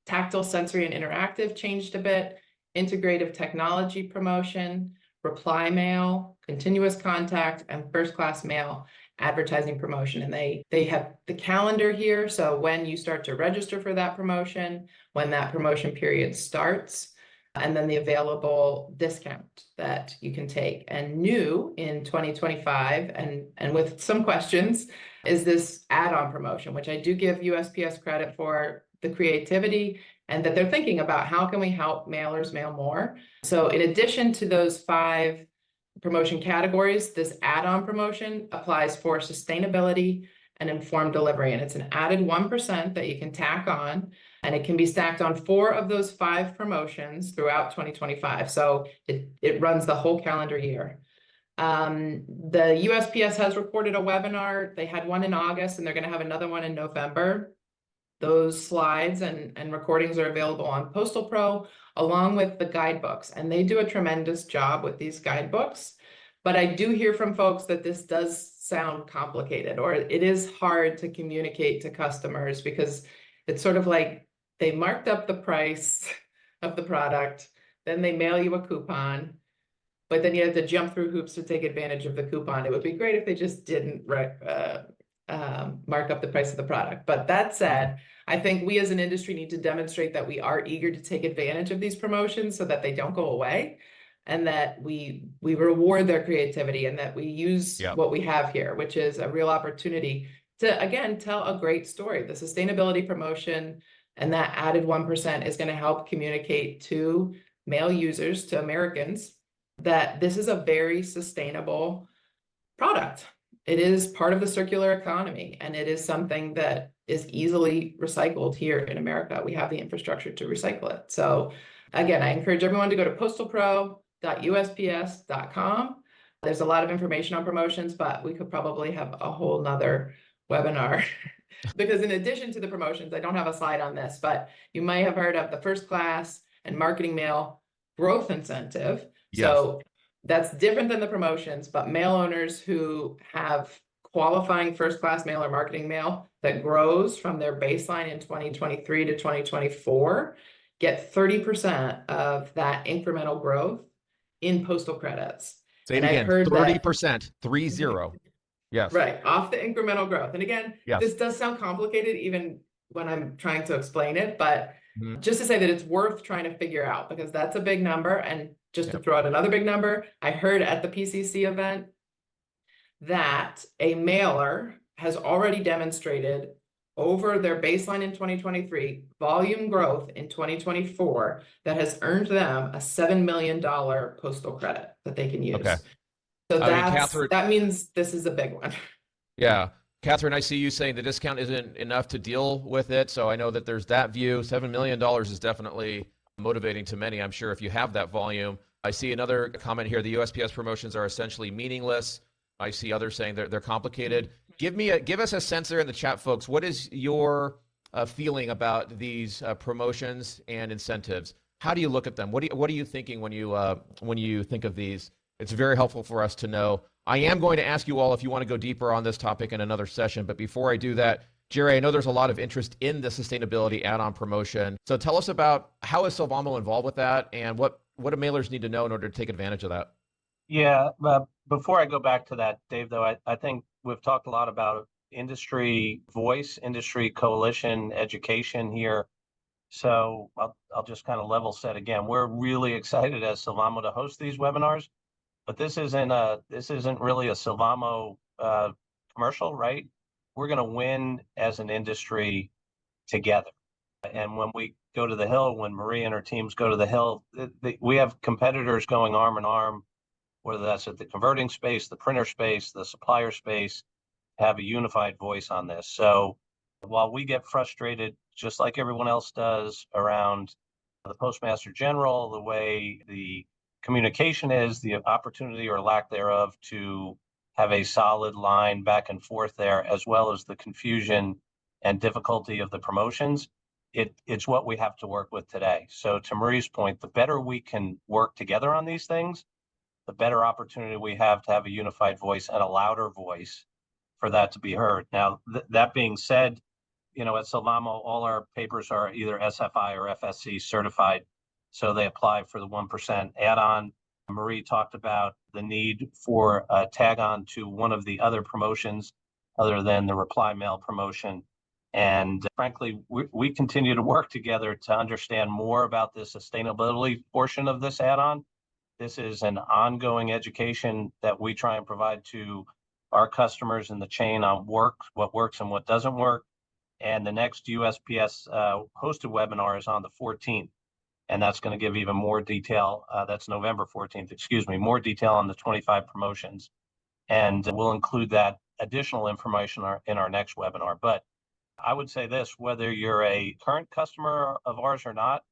tactile, sensory, and interactive changed a bit, integrative technology promotion, reply mail, continuous contact, and first class mail advertising promotion. And they have the calendar here. So when you start to register for that promotion, when that promotion period starts, and then the available discount that you can take. And new in 2025, and with some questions, is this add-on promotion, which I do give USPS credit for the creativity and that they're thinking about how can we help mailers mail more. So in addition to those 5 promotion categories, this add-on promotion applies for sustainability and informed delivery. And it's an added 1% that you can tack on, and it can be stacked on 4 of those 5 promotions throughout 2025. So it runs the whole calendar year. The USPS has recorded a webinar. They had one in August, and they're going to have another one in November. Those slides and recordings are available on Postal Pro, along with the guidebooks. And they do a tremendous job with these guidebooks But I do hear from folks that this does sound complicated, or it is hard to communicate to customers because it's sort of like they marked up the price of the product, then they mail you a coupon, but then you have to jump through hoops to take advantage of the coupon. It would be great if they just didn't mark up the price of the product. But that said, I think we as an industry need to demonstrate that we are eager to take advantage of these promotions so that they don't go away, and that we reward their creativity, and that we use what we have here, which is a real opportunity to, again, tell a great story. The sustainability promotion and that added 1% is going to help communicate to mail users, to Americans, that this is a very sustainable product. It is part of the circular economy, and it is something that is easily recycled here in America. We have the infrastructure to recycle it. So again, I encourage everyone to go to postalpro.usps.com. There's a lot of information on promotions, but we could probably have a whole nother webinar because in addition to the promotions, I don't have a slide on this, but you might have heard of the first class and marketing mail growth incentive. So that's different than the promotions, but mail owners who have qualifying first class mail or marketing mail that grows from their baseline in 2023 to 2024 get 30% of that incremental growth in postal credits. Say it again, 30%, 30. Yes. Right, off the incremental growth. And again, this does sound complicated even when I'm trying to explain it, but just to say that it's worth trying to figure out, because that's a big number. And just to throw out another big number, I heard at the PCC event that a mailer has already demonstrated over their baseline in 2023 volume growth in 2024 that has earned them a $7 million postal credit that they can use. Okay. So that means this is a big one. Yeah. Catherine, I see you saying the discount isn't enough to deal with it. So I know that there's that view. $7 million is definitely motivating to many, I'm sure, if you have that volume. I see another comment here. The USPS promotions are essentially meaningless. I see others saying they're complicated. Give us a sense there in the chat, folks. What is your feeling about these promotions and incentives? How do you look at them? What are you thinking when you think of these? It's very helpful for us to know. I am going to ask you all if you want to go deeper on this topic in another session, but before I do that, Jerry, I know there's a lot of interest in the sustainability add-on promotion. So tell us about how is Sylvamo involved with that, and what do mailers need to know in order to take advantage of that? Yeah, before I go back to that, Dave, though, I think we've talked a lot about industry voice, industry coalition, education here. So I'll just kind of level set again. We're really excited as Sylvamo to host these webinars, but this isn't really a Sylvamo commercial, right? We're going to win as an industry together. And when we go to the Hill, when Marie and her teams go to the Hill, we have competitors going arm in arm, whether that's at the converting space, the printer space, the supplier space, have a unified voice on this. So while we get frustrated, just like everyone else does, around the Postmaster General, the way the communication is, the opportunity or lack thereof to have a solid line back and forth there, as well as the confusion and difficulty of the promotions, it's what we have to work with today. So to Marie's point, the better we can work together on these things, the better opportunity we have to have a unified voice and a louder voice for that to be heard. Now, that being said, at Sylvamo, all our papers are either SFI or FSC certified, so they apply for the 1% add-on. Marie talked about the need for a tag on to one of the other promotions other than the reply mail promotion. And frankly, we continue to work together to understand more about the sustainability portion of this add-on. This is an ongoing education that we try and provide to our customers in the chain on what works and what doesn't work. And the next USPS hosted webinar is on the 14th. And that's going to give even more detail. That's November 14th, more detail on the 25 promotions. And we'll include that additional information in our next webinar. But I would say this, whether you're a current customer of ours or not,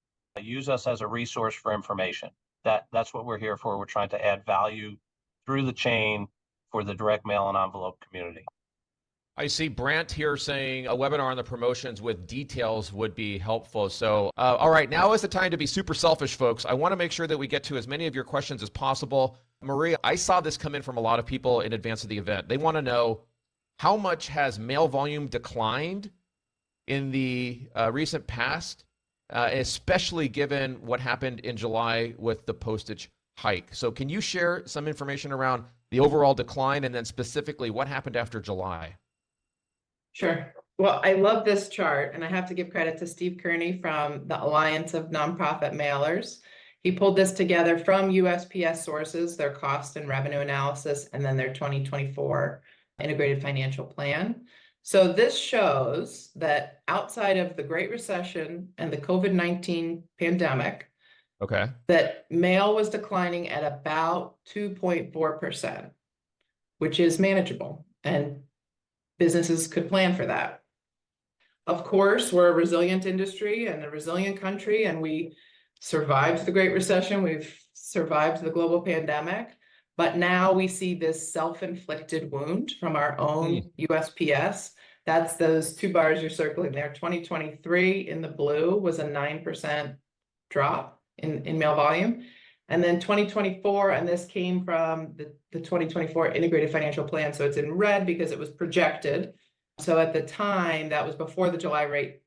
use us as a resource for information. That's what we're here for. We're trying to add value through the chain for the direct mail and envelope community. I see Brant here saying a webinar on the promotions with details would be helpful. So, all right, now is the time to be super selfish, folks. I want to make sure that we get to as many of your questions as possible. Maria, I saw this come in from a lot of people in advance of the event. They want to know how much has mail volume declined in the recent past, especially given what happened in July with the postage hike. So can you share some information around the overall decline and then specifically what happened after July? Sure. Well, I love this chart, and I have to give credit to Steve Kearney from the Alliance of Nonprofit Mailers. He pulled this together from USPS sources, their cost and revenue analysis, and then their 2024 integrated financial plan. So this shows that outside of the Great Recession and the COVID-19 pandemic, Okay. that mail was declining at about 2.4%, which is manageable, and businesses could plan for that. Of course, we're a resilient industry and a resilient country, and we survived the Great Recession. We've survived the global pandemic, but now we see this self-inflicted wound from our own USPS. That's those two bars you're circling there. 2023 in the blue was a 9% drop in mail volume. And then 2024, and this came from the 2024 integrated financial plan. So it's in red because it was projected. So at the time, that was before the July rate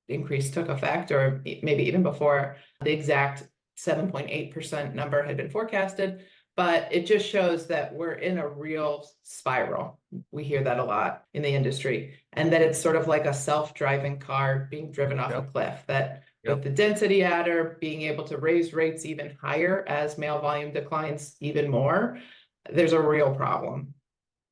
increase took effect, or maybe even before the exact 7.8% number had been forecasted. But it just shows that we're in a real spiral. We hear that a lot in the industry, and that it's sort of like a self-driving car being driven off a cliff, that with the density adder being able to raise rates even higher as mail volume declines even more, there's a real problem.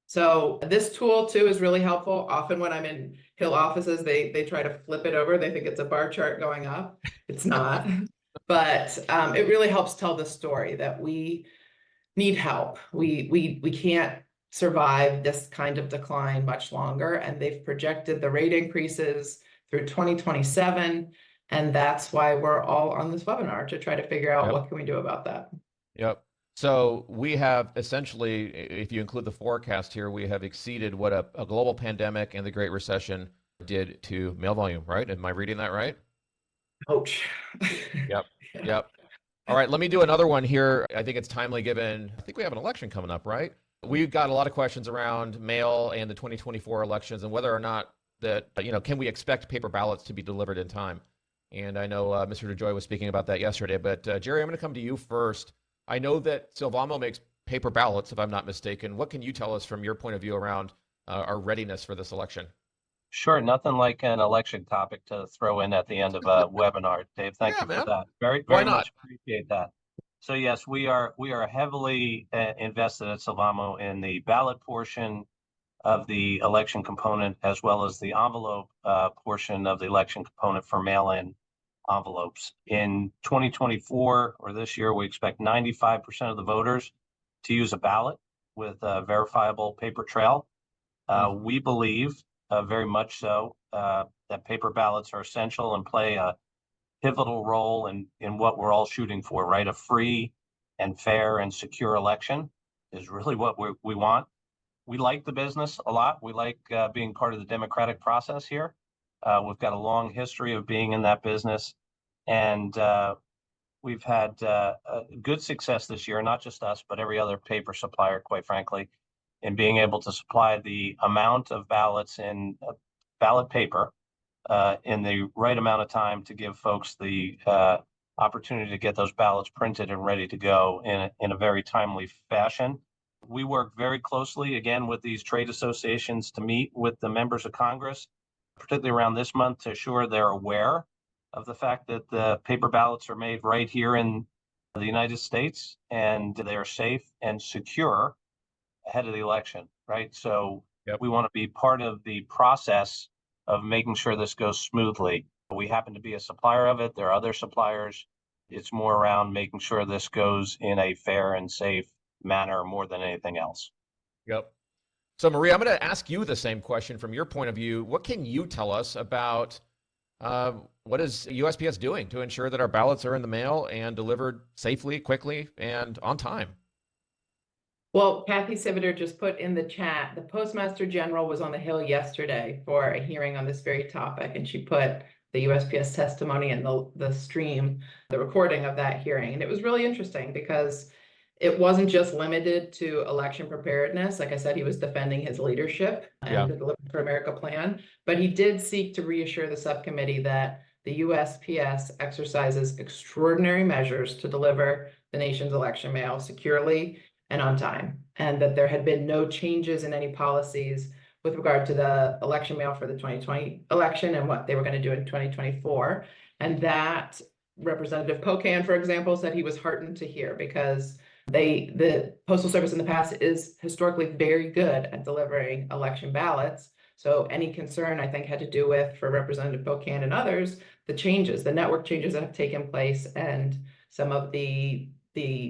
So this tool too is really helpful. Often when I'm in Hill offices, they try to flip it over. They think it's a bar chart going up. It's not. But it really helps tell the story that we need help. We can't survive this kind of decline much longer. And they've projected the rate increases through 2027. And that's why we're all on this webinar, to try to figure out what can we do about that. Yep. So we have essentially, if you include the forecast here, we have exceeded what a global pandemic and the Great Recession did to mail volume, right? Am I reading that right? Ouch. Yep. Yep. All right, let me do another one here. I think it's timely given, I think we have an election coming up, right? We've got a lot of questions around mail and the 2024 elections and whether or not that, can we expect paper ballots to be delivered in time? And I know Mr. DeJoy was speaking about that yesterday, but Jerry, I'm going to come to you first. I know that Sylvamo makes paper ballots, if I'm not mistaken. What can you tell us from your point of view around our readiness for this election? Sure, nothing like an election topic to throw in at the end of a webinar, Dave. Thank you for that. Very much appreciate that. So yes, we are heavily invested at Sylvamo in the ballot portion of the election component, as well as the envelope portion of the election component for mail-in envelopes. In 2024, or this year, we expect 95% of the voters to use a ballot with a verifiable paper trail. We believe very much so that paper ballots are essential and play a pivotal role in what we're all shooting for, right? A free and fair and secure election is really what we want. We like the business a lot. We like being part of the democratic process here. We've got a long history of being in that business, and we've had good success this year, not just us, but every other paper supplier, quite frankly, in being able to supply the amount of ballots in ballot paper in the right amount of time to give folks the opportunity to get those ballots printed and ready to go in a very timely fashion. We work very closely, again, with these trade associations to meet with the members of Congress, particularly around this month, to assure they're aware of the fact that the paper ballots are made right here in the United States and they are safe and secure ahead of the election, right? So we want to be part of the process of making sure this goes smoothly. We happen to be a supplier of it. There are other suppliers. It's more around making sure this goes in a fair and safe manner more than anything else. Yep. So Maria, I'm going to ask you the same question from your point of view. What can you tell us about what is USPS doing to ensure that our ballots are in the mail and delivered safely, quickly, and on time? Well, Kathy Siviter just put in the chat, the Postmaster General was on the Hill yesterday for a hearing on this very topic, and she put the USPS testimony and the stream, the recording of that hearing. And it was really interesting because it wasn't just limited to election preparedness. Like I said, he was defending his leadership Yeah. and the Deliver for America plan, but he did seek to reassure the subcommittee that the USPS exercises extraordinary measures to deliver the nation's election mail securely and on time, and that there had been no changes in any policies with regard to the election mail for the 2020 election and what they were going to do in 2024. And that Representative Pocan, for example, said he was heartened to hear, because the Postal Service in the past is historically very good at delivering election ballots. So any concern, I think, had to do with, for Representative Pocan and others, the network changes that have taken place and some of the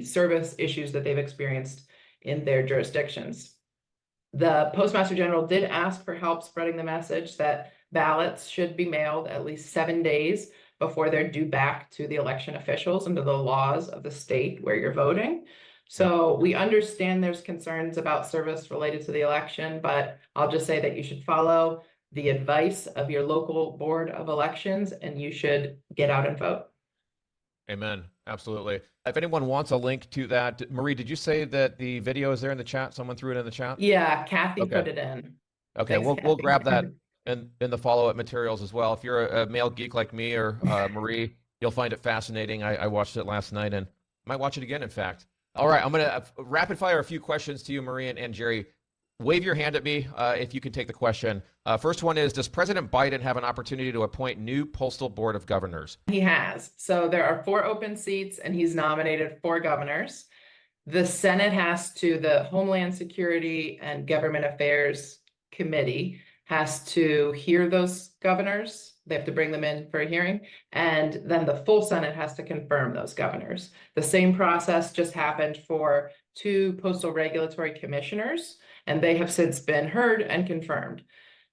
service issues that they've experienced in their jurisdictions. The Postmaster General did ask for help spreading the message that ballots should be mailed at least 7 days before they're due back to the election officials under the laws of the state where you're voting. So we understand there's concerns about service related to the election, but I'll just say that you should follow the advice of your local board of elections and you should get out and vote. Amen. Absolutely. If anyone wants a link to that, Marie, did you say that the video is there in the chat? Someone threw it in the chat? Yeah, Kathy Okay. put it in. Okay, Thanks, we'll Kathy. grab that in the follow-up materials as well. If you're a male geek like me or Marie, you'll find it fascinating. I watched it last night and might watch it again, in fact. All right, I'm going to rapid fire a few questions to you, Marie and Jerry. Wave your hand at me if you can take the question. First one is, does President Biden have an opportunity to appoint new Postal Board of Governors? He has. So there are 4 open seats and he's nominated 4 governors. The Senate the Homeland Security and Government Affairs Committee has to hear those governors. They have to bring them in for a hearing. And then the full Senate has to confirm those governors. The same process just happened for 2 postal regulatory commissioners, and they have since been heard and confirmed.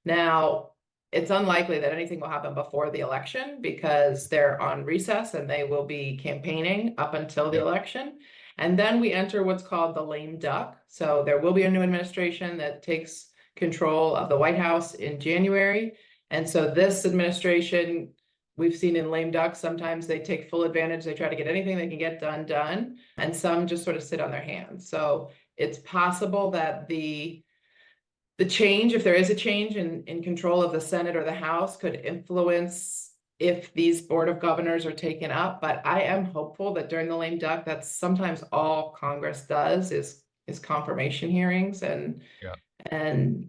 Now, it's unlikely that anything will happen before the election because they're on recess and they will be campaigning up until the election. And then we enter what's called the lame duck. So there will be a new administration that takes control of the White House in January. And so this administration, we've seen in lame ducks, sometimes they take full advantage. They try to get anything they can get done. And some just sort of sit on their hands. So it's possible that the change, if there is a change in control of the Senate or the House, could influence if these Board of Governors are taken up. But I am hopeful that during the lame duck, that's sometimes all Congress does is confirmation hearings and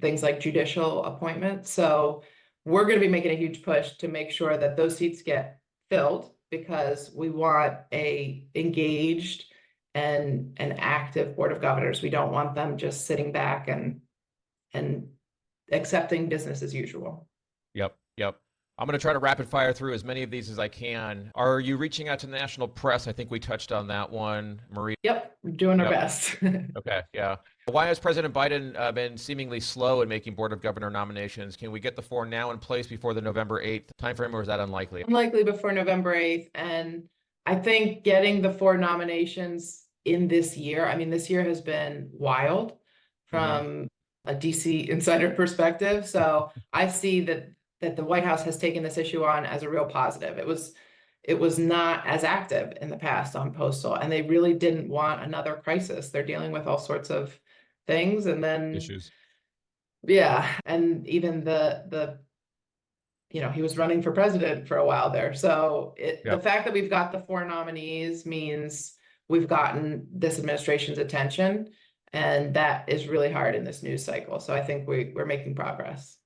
things like judicial appointments. So we're going to be making a huge push to make sure that those seats get filled, because we want a engaged and an active Board of Governors. We don't want them just sitting back and accepting business as usual. Yep. I'm going to try to rapid fire through as many of these as I can. Are you reaching out to the national press? I think we touched on that one, Marie. Yep, we're doing our best. Okay, yeah. Why has President Biden been seemingly slow in making Board of Governor nominations? Can we get the 4 now in place before the November 8th timeframe, or is that unlikely? Unlikely before November 8th. And I think getting the 4 nominations in this year, I mean, this year has been wild from a DC insider perspective. So I see that the White House has taken this issue on as a real positive. It was not as active in the past on Postal, and they really didn't want another crisis. They're dealing with all sorts of things, and then Issues. Yeah, and even he was running for president for a while there. So the fact that we've got the 4 nominees means we've gotten this administration's attention, and that is really hard in this news cycle. So I think we're making progress.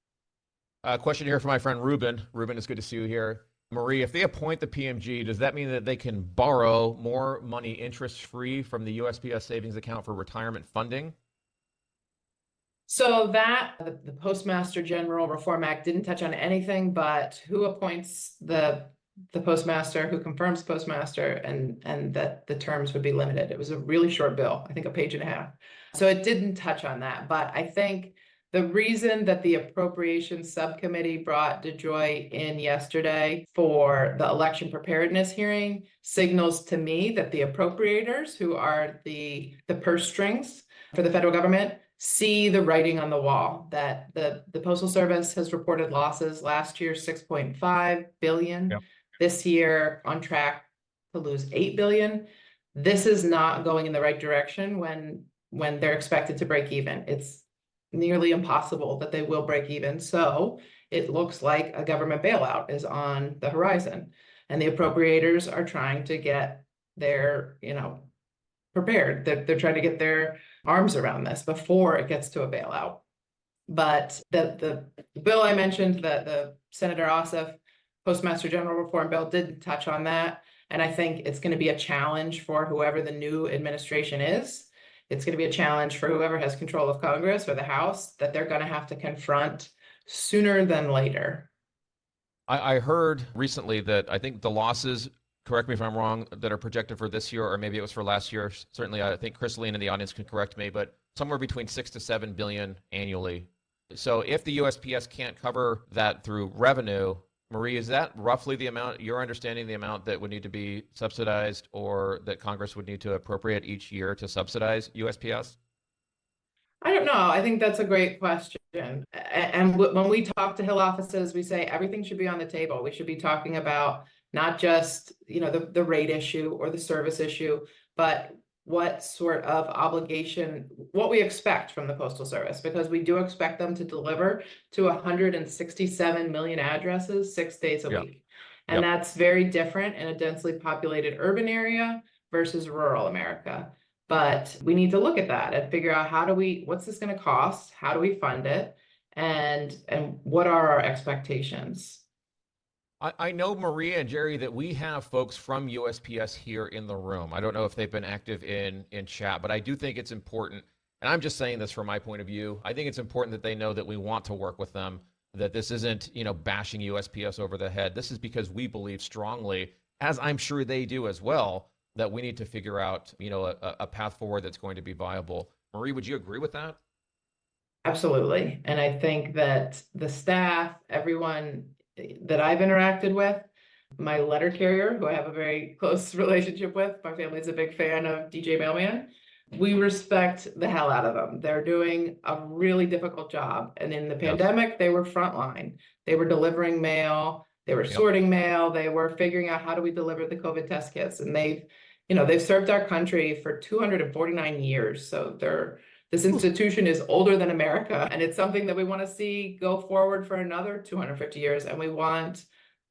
Question here from my friend Ruben. Ruben, it's good to see you here. Marie, if they appoint the PMG, does that mean that they can borrow more money interest-free from the USPS savings account for retirement funding? So the Postmaster General Reform Act didn't touch on anything but who appoints the postmaster, who confirms postmaster, and that the terms would be limited. It was a really short bill, I think a page and a half. So it didn't touch on that. But I think the reason that the Appropriations Subcommittee brought DeJoy in yesterday for the election preparedness hearing signals to me that the appropriators, who are the purse strings for the federal government, see the writing on the wall, that the Postal Service has reported losses last year, 6.5 billion. This year on track to lose 8 billion. this is not going in the right direction when they're expected to break even. It's nearly impossible that they will break even. So it looks like a government bailout is on the horizon, and the appropriators are trying to get their, prepared. They're trying to get their arms around this before it gets to a bailout. But the bill I mentioned, that the Senator Ossoff Postmaster General Reform Bill did touch on that. And I think it's going to be a challenge for whoever the new administration is. It's going to be a challenge for whoever has control of Congress or the House that they're going to have to confront sooner than later. I heard recently that I think the losses, correct me if I'm wrong, that are projected for this year, or maybe it was for last year. Certainly, I think Chris Lean in the audience can correct me, but somewhere between 6 to 7 billion annually. So if the USPS can't cover that through revenue, Marie, is that roughly the amount, you're understanding the amount that would need to be subsidized or that Congress would need to appropriate each year to subsidize USPS? I don't know. I think that's a great question. And when we talk to Hill offices, we say everything should be on the table. We should be talking about not just, the rate issue or the service issue, but what sort of obligation, what we expect from the Postal Service, because we do expect them to deliver to 167 million addresses 6 days a week. And that's very different in a densely populated urban area versus rural America. But we need to look at that and figure out what's this going to cost? How do we fund it? And what are our expectations? I know, Maria and Jerry, that we have folks from USPS here in the room. I don't know if they've been active in chat, but I do think it's important, and I'm just saying this from my point of view, I think it's important that they know that we want to work with them, that this isn't, bashing USPS over the head. This is because we believe strongly, as I'm sure they do as well, that we need to figure out, a path forward that's going to be viable. Marie, would you agree with that? Absolutely. And I think that the staff, everyone that I've interacted with, my letter carrier, who I have a very close relationship with, my family's a big fan of DJ Mailman. We respect the hell out of them. They're doing a really difficult job. And in the pandemic, they were frontline. They were delivering mail, they were sorting mail, they were figuring out how do we deliver the COVID test kits. And they've served our country for 249 years. So this institution is older than America, and it's something that we want to see go forward for another 250 years. And we want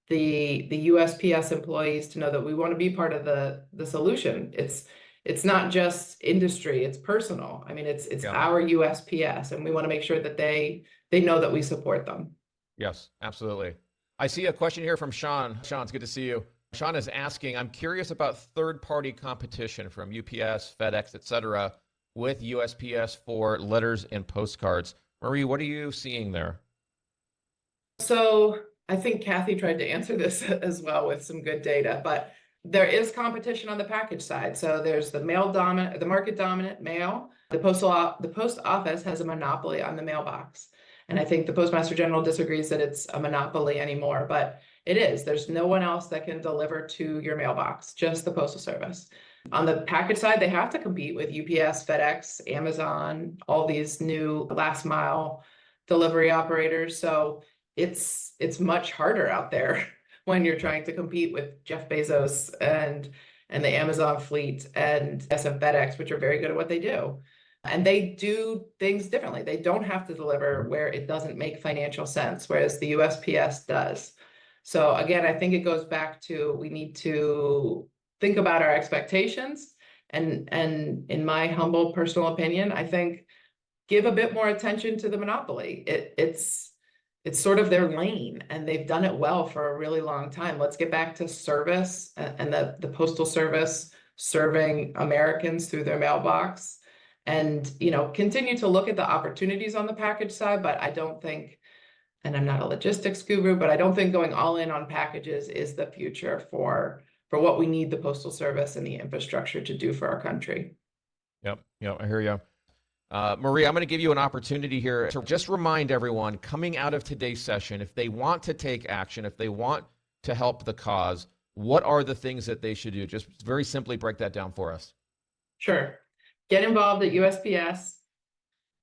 the USPS employees to know that we want to be part of the solution. It's not just industry, it's personal. I mean, it's our USPS, and we want to make sure that they know that we support them. Yes, absolutely. I see a question here from Sean. Sean, it's good to see you. Sean is asking, I'm curious about third-party competition from UPS, FedEx, et cetera, with USPS for letters and postcards. Marie, what are you seeing there? So I think Kathy tried to answer this as well with some good data, but there is competition on the package side. So there's the market dominant mail. The post office has a monopoly on the mailbox. And I think the Postmaster General disagrees that it's a monopoly anymore, but it is. There's no one else that can deliver to your mailbox, just the Postal Service. On the package side, they have to compete with UPS, FedEx, Amazon, all these new last mile delivery operators. So it's much harder out there when you're trying to compete with Jeff Bezos and the Amazon fleet and SM FedEx, which are very good at what they do. And they do things differently. They don't have to deliver where it doesn't make financial sense, whereas the USPS does. So again, I think it goes back to we need to think about our expectations, and in my humble personal opinion, I think give a bit more attention to the monopoly. It's sort of their lane, and they've done it well for a really long time. Let's get back to service and the Postal Service serving Americans through their mailbox, and continue to look at the opportunities on the package side. But I don't think, and I'm not a logistics guru, but I don't think going all in on packages is the future for what we need the Postal Service and the infrastructure to do for our country. Yep, I hear you. Marie, I'm going to give you an opportunity here to just remind everyone coming out of today's session, if they want to take action, if they want to help the cause, what are the things that they should do? Just very simply break that down for us. Sure. Get involved at USPS.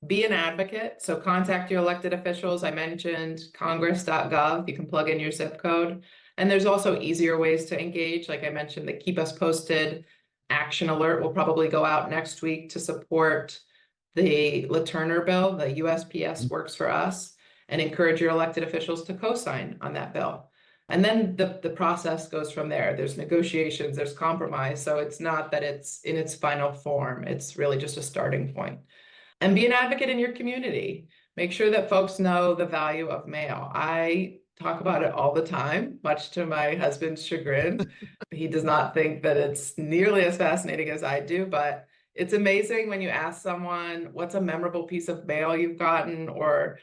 Be an advocate. So contact your elected officials. I mentioned congress.gov. You can plug in your zip code. And there's also easier ways to engage. Like I mentioned, the Keep Us Posted action alert will probably go out next week to support the Turner bill. The USPS works for us, and encourage your elected officials to co-sign on that bill. And then the process goes from there. There's negotiations, there's compromise. So it's not that it's in its final form. It's really just a starting point. And be an advocate in your community. Make sure that folks know the value of mail. I talk about it all the time, much to my husband's chagrin. He does not think that it's nearly as fascinating as I do, but it's amazing when you ask someone, what's a memorable piece of mail you've gotten, or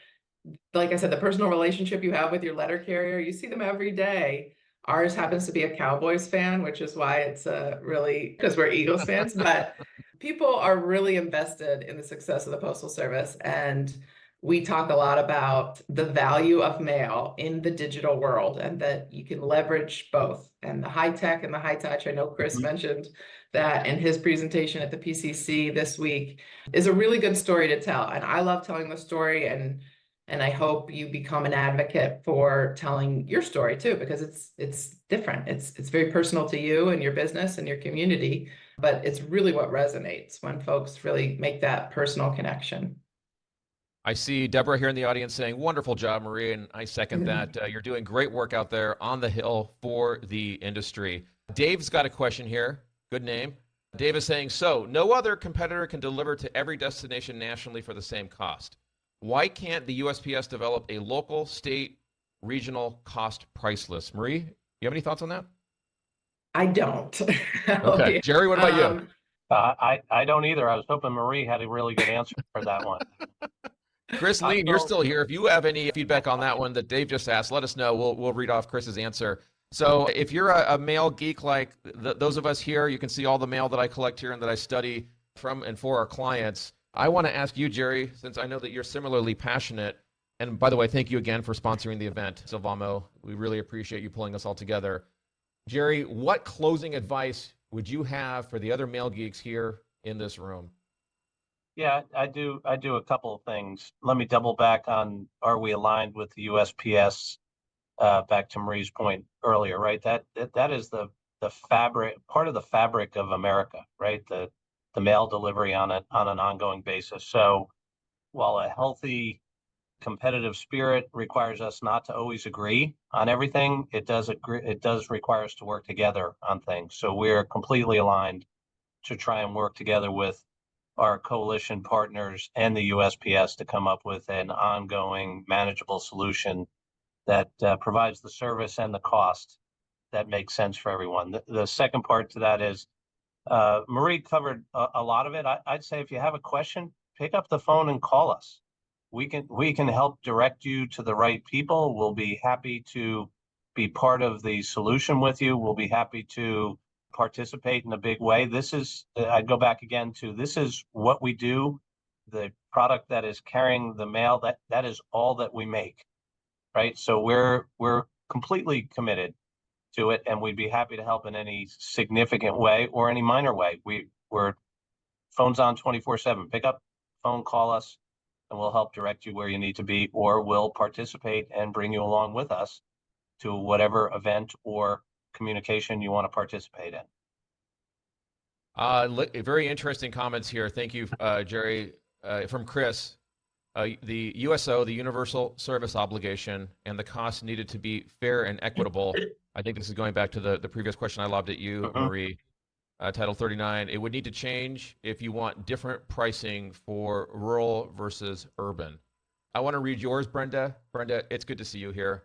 like I said, the personal relationship you have with your letter carrier. You see them every day. Ours happens to be a Cowboys fan, which is why it's really, because we're Eagles fans, but people are really invested in the success of the Postal Service. And we talk a lot about the value of mail in the digital world, and that you can leverage both, and the high tech and the high touch. I know Chris mentioned that in his presentation at the PCC this week is a really good story to tell. And I love telling the story, and I hope you become an advocate for telling your story too, because it's different. It's very personal to you and your business and your community, but it's really what resonates when folks really make that personal connection. I see Deborah here in the audience saying, wonderful job, Marie, and I second that. You're doing great work out there on the Hill for the industry. Dave's got a question here. Good name. Dave is saying, so no other competitor can deliver to every destination nationally for the same cost. Why can't the USPS develop a local, state, regional cost price list? Marie, you have any thoughts on that? I don't. Okay. Jerry, what about you? I don't either. I was hoping Marie had a really good answer for that one. Chris Lean, you're still here. If you have any feedback on that one that Dave just asked, let us know. We'll read off Chris's answer. So if you're a mail geek like those of us here, you can see all the mail that I collect here and that I study from and for our clients. I want to ask you, Jerry, since I know that you're similarly passionate, and by the way, thank you again for sponsoring the event, Sylvamo. We really appreciate you pulling us all together. Jerry, what closing advice would you have for the other mail geeks here in this room? Yeah, I do a couple of things. Let me double back on, are we aligned with the USPS? Back to Marie's point earlier, right? That is the fabric, part of the fabric of America, right? The mail delivery on an ongoing basis. So while a healthy competitive spirit requires us not to always agree on everything, it does require us to work together on things. So we're completely aligned to try and work together with our coalition partners and the USPS to come up with an ongoing manageable solution that provides the service and the cost that makes sense for everyone. The second part to that is, Marie covered a lot of it. I'd say if you have a question, pick up the phone and call us. We can help direct you to the right people. We'll be happy to be part of the solution with you. We'll be happy to participate in a big way. This is, I'd go back again to, this is what we do. The product that is carrying the mail, that is all that we make, right? So we're completely committed to it, and we'd be happy to help in any significant way or any minor way. We're phones on 24/7. Pick up phone, call us, and we'll help direct you where you need to be, or we'll participate and bring you along with us to whatever event or communication you want to participate in. Very interesting comments here. Thank you, Jerry. From Chris, the USO, the Universal Service Obligation, and the cost needed to be fair and equitable. I think this is going back to the previous question I lobbed at you, Marie. Title 39, it would need to change if you want different pricing for rural versus urban. I want to read yours, Brenda. Brenda, it's good to see you here.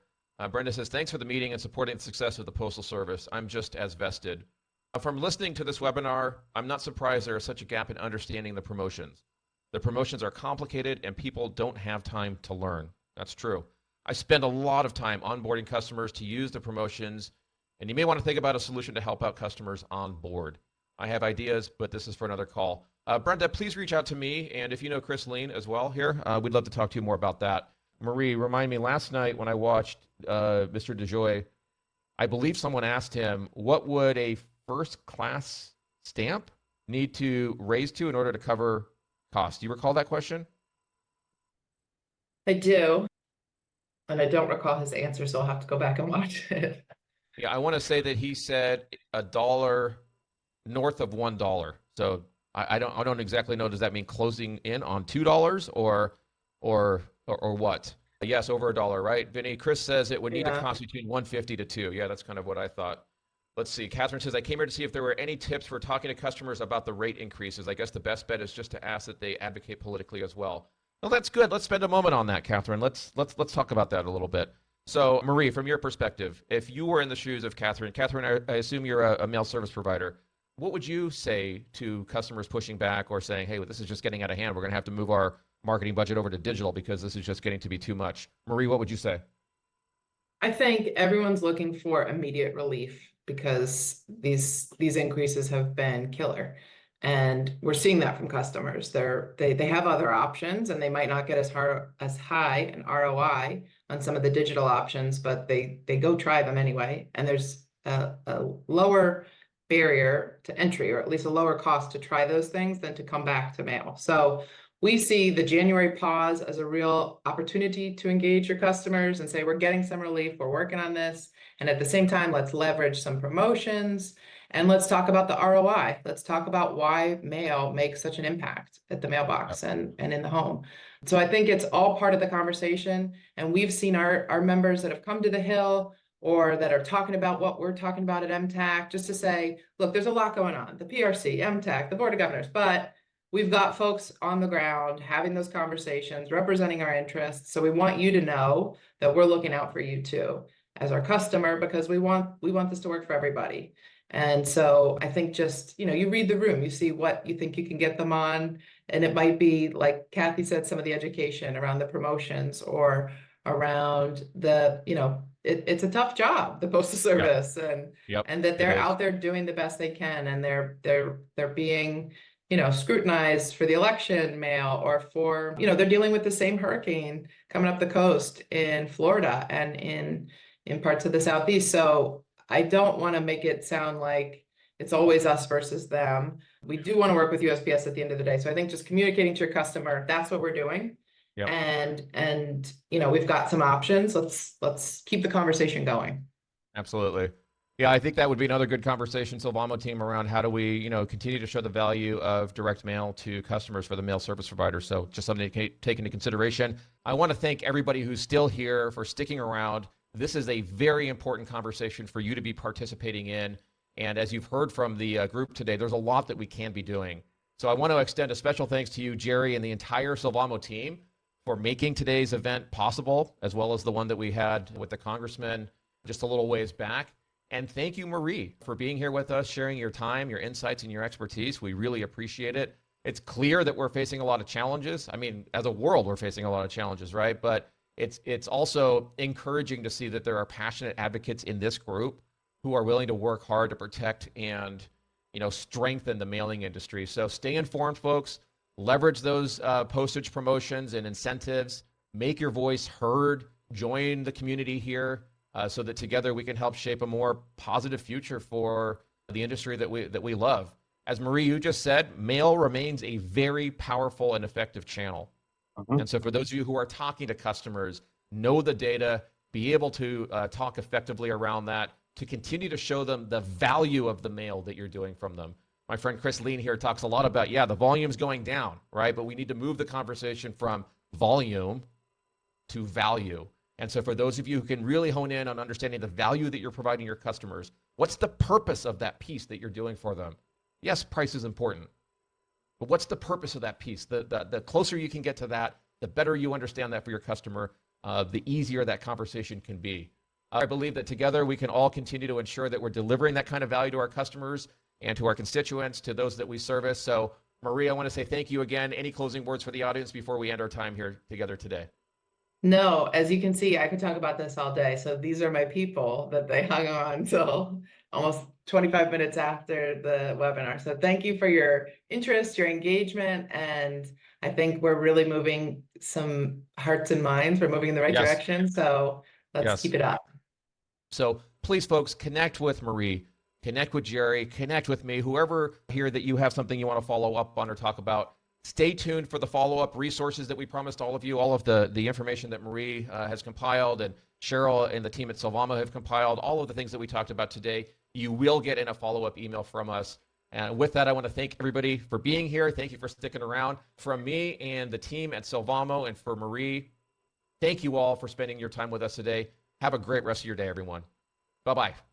Brenda says, thanks for the meeting and supporting the success of the Postal Service. I'm just as vested. From listening to this webinar, I'm not surprised there is such a gap in understanding the promotions. The promotions are complicated and people don't have time to learn. That's true. I spend a lot of time onboarding customers to use the promotions, and you may want to think about a solution to help out customers on board. I have ideas, but this is for another call. Brenda, please reach out to me, and if you know Chris Lean as well here, we'd love to talk to you more about that. Marie, remind me, last night when I watched Mr. DeJoy, I believe someone asked him, what would a first-class stamp need to raise to in order to cover costs? Do you recall that question? I do, and I don't recall his answer, so I'll have to go back and watch it. Yeah, I want to say that he said $1 north of $1. So I don't exactly know. Does that mean closing in on $2 or what? Yes, over $1, right? Vinny, Chris says it would need to Yeah. cost between 150 to 2. Yeah, that's kind of what I thought. Let's see. Catherine says, I came here to see if there were any tips for talking to customers about the rate increases. I guess the best bet is just to ask that they advocate politically as well. Well, that's good. Let's spend a moment on that, Catherine. Let's talk about that a little bit. So, Marie, from your perspective, if you were in the shoes of Catherine, I assume you're a mail service provider. What would you say to customers pushing back or saying, hey, this is just getting out of hand. We're going to have to move our marketing budget over to digital because this is just getting to be too much. Marie, what would you say? I think everyone's looking for immediate relief because these increases have been killer. And we're seeing that from customers. They have other options and they might not get as high an ROI on some of the digital options, but they go try them anyway. And there's a lower barrier to entry, or at least a lower cost to try those things than to come back to mail. So we see the January pause as a real opportunity to engage your customers and say, we're getting some relief, we're working on this. And at the same time, let's leverage some promotions and let's talk about the ROI. Let's talk about why mail makes such an impact at the mailbox and in the home. So I think it's all part of the conversation. And we've seen our members that have come to the Hill or that are talking about what we're talking about at MTAC, just to say, look, there's a lot going on, the PRC, MTAC, the Board of Governors, but we've got folks on the ground having those conversations, representing our interests. So we want you to know that we're looking out for you too, as our customer, because we want this to work for everybody. And so I think just, you read the room, you see what you think you can get them on. And it might be, like Kathy said, some of the education around the promotions or around the, it's a tough job, the Postal Service, and that they're out there doing the best they can, and they're being scrutinized for the election mail or for, they're dealing with the same hurricane coming up the coast in Florida and in parts of the Southeast. So I don't want to make it sound like it's always us versus them. We do want to work with USPS at the end of the day. So I think just communicating to your customer, that's what we're doing. Yep. And we've got some options. Let's keep the conversation going. Absolutely. Yeah, I think that would be another good conversation, Sylvamo team, around how do we, continue to show the value of direct mail to customers for the mail service provider. So just something to take into consideration. I want to thank everybody who's still here for sticking around. This is a very important conversation for you to be participating in. And as you've heard from the group today, there's a lot that we can be doing. So I want to extend a special thanks to you, Jerry, and the entire Sylvamo team for making today's event possible, as well as the one that we had with the congressman just a little ways back. And thank you, Marie, for being here with us, sharing your time, your insights, and your expertise. We really appreciate it. It's clear that we're facing a lot of challenges. I mean, as a world, we're facing a lot of challenges, right? But it's also encouraging to see that there are passionate advocates in this group who are willing to work hard to protect and, strengthen the mailing industry. So stay informed, folks. Leverage those postage promotions and incentives. Make your voice heard. Join the community here. So that together we can help shape a more positive future for the industry that we love. As Marie, you just said, mail remains a very powerful and effective channel. And so for those of you who are talking to customers, know the data, be able to talk effectively around that, to continue to show them the value of the mail that you're doing from them. My friend Chris Lean here talks a lot about, the volume's going down, right? But we need to move the conversation from volume to value. And so for those of you who can really hone in on understanding the value that you're providing your customers, what's the purpose of that piece that you're doing for them? Yes, price is important, but what's the purpose of that piece? The closer you can get to that, the better you understand that for your customer, the easier that conversation can be. I believe that together we can all continue to ensure that we're delivering that kind of value to our customers and to our constituents, to those that we service. So Marie, I want to say thank you again. Any closing words for the audience before we end our time here together today? No, as you can see, I could talk about this all day. So these are my people that they hung on till almost 25 minutes after the webinar. So thank you for your interest, your engagement, and I think we're really moving some hearts and minds. We're moving in the right direction. So let's keep it up. So please, folks, connect with Marie, connect with Jerry, connect with me, whoever here that you have something you want to follow up on or talk about. Stay tuned for the follow-up resources that we promised all of you, all of the information that Marie has compiled and Cheryl and the team at Sylvamo have compiled, all of the things that we talked about today. You will get in a follow-up email from us. And with that, I want to thank everybody for being here. Thank you for sticking around. From me and the team at Sylvamo and for Marie, thank you all for spending your time with us today. Have a great rest of your day, everyone. Bye-bye.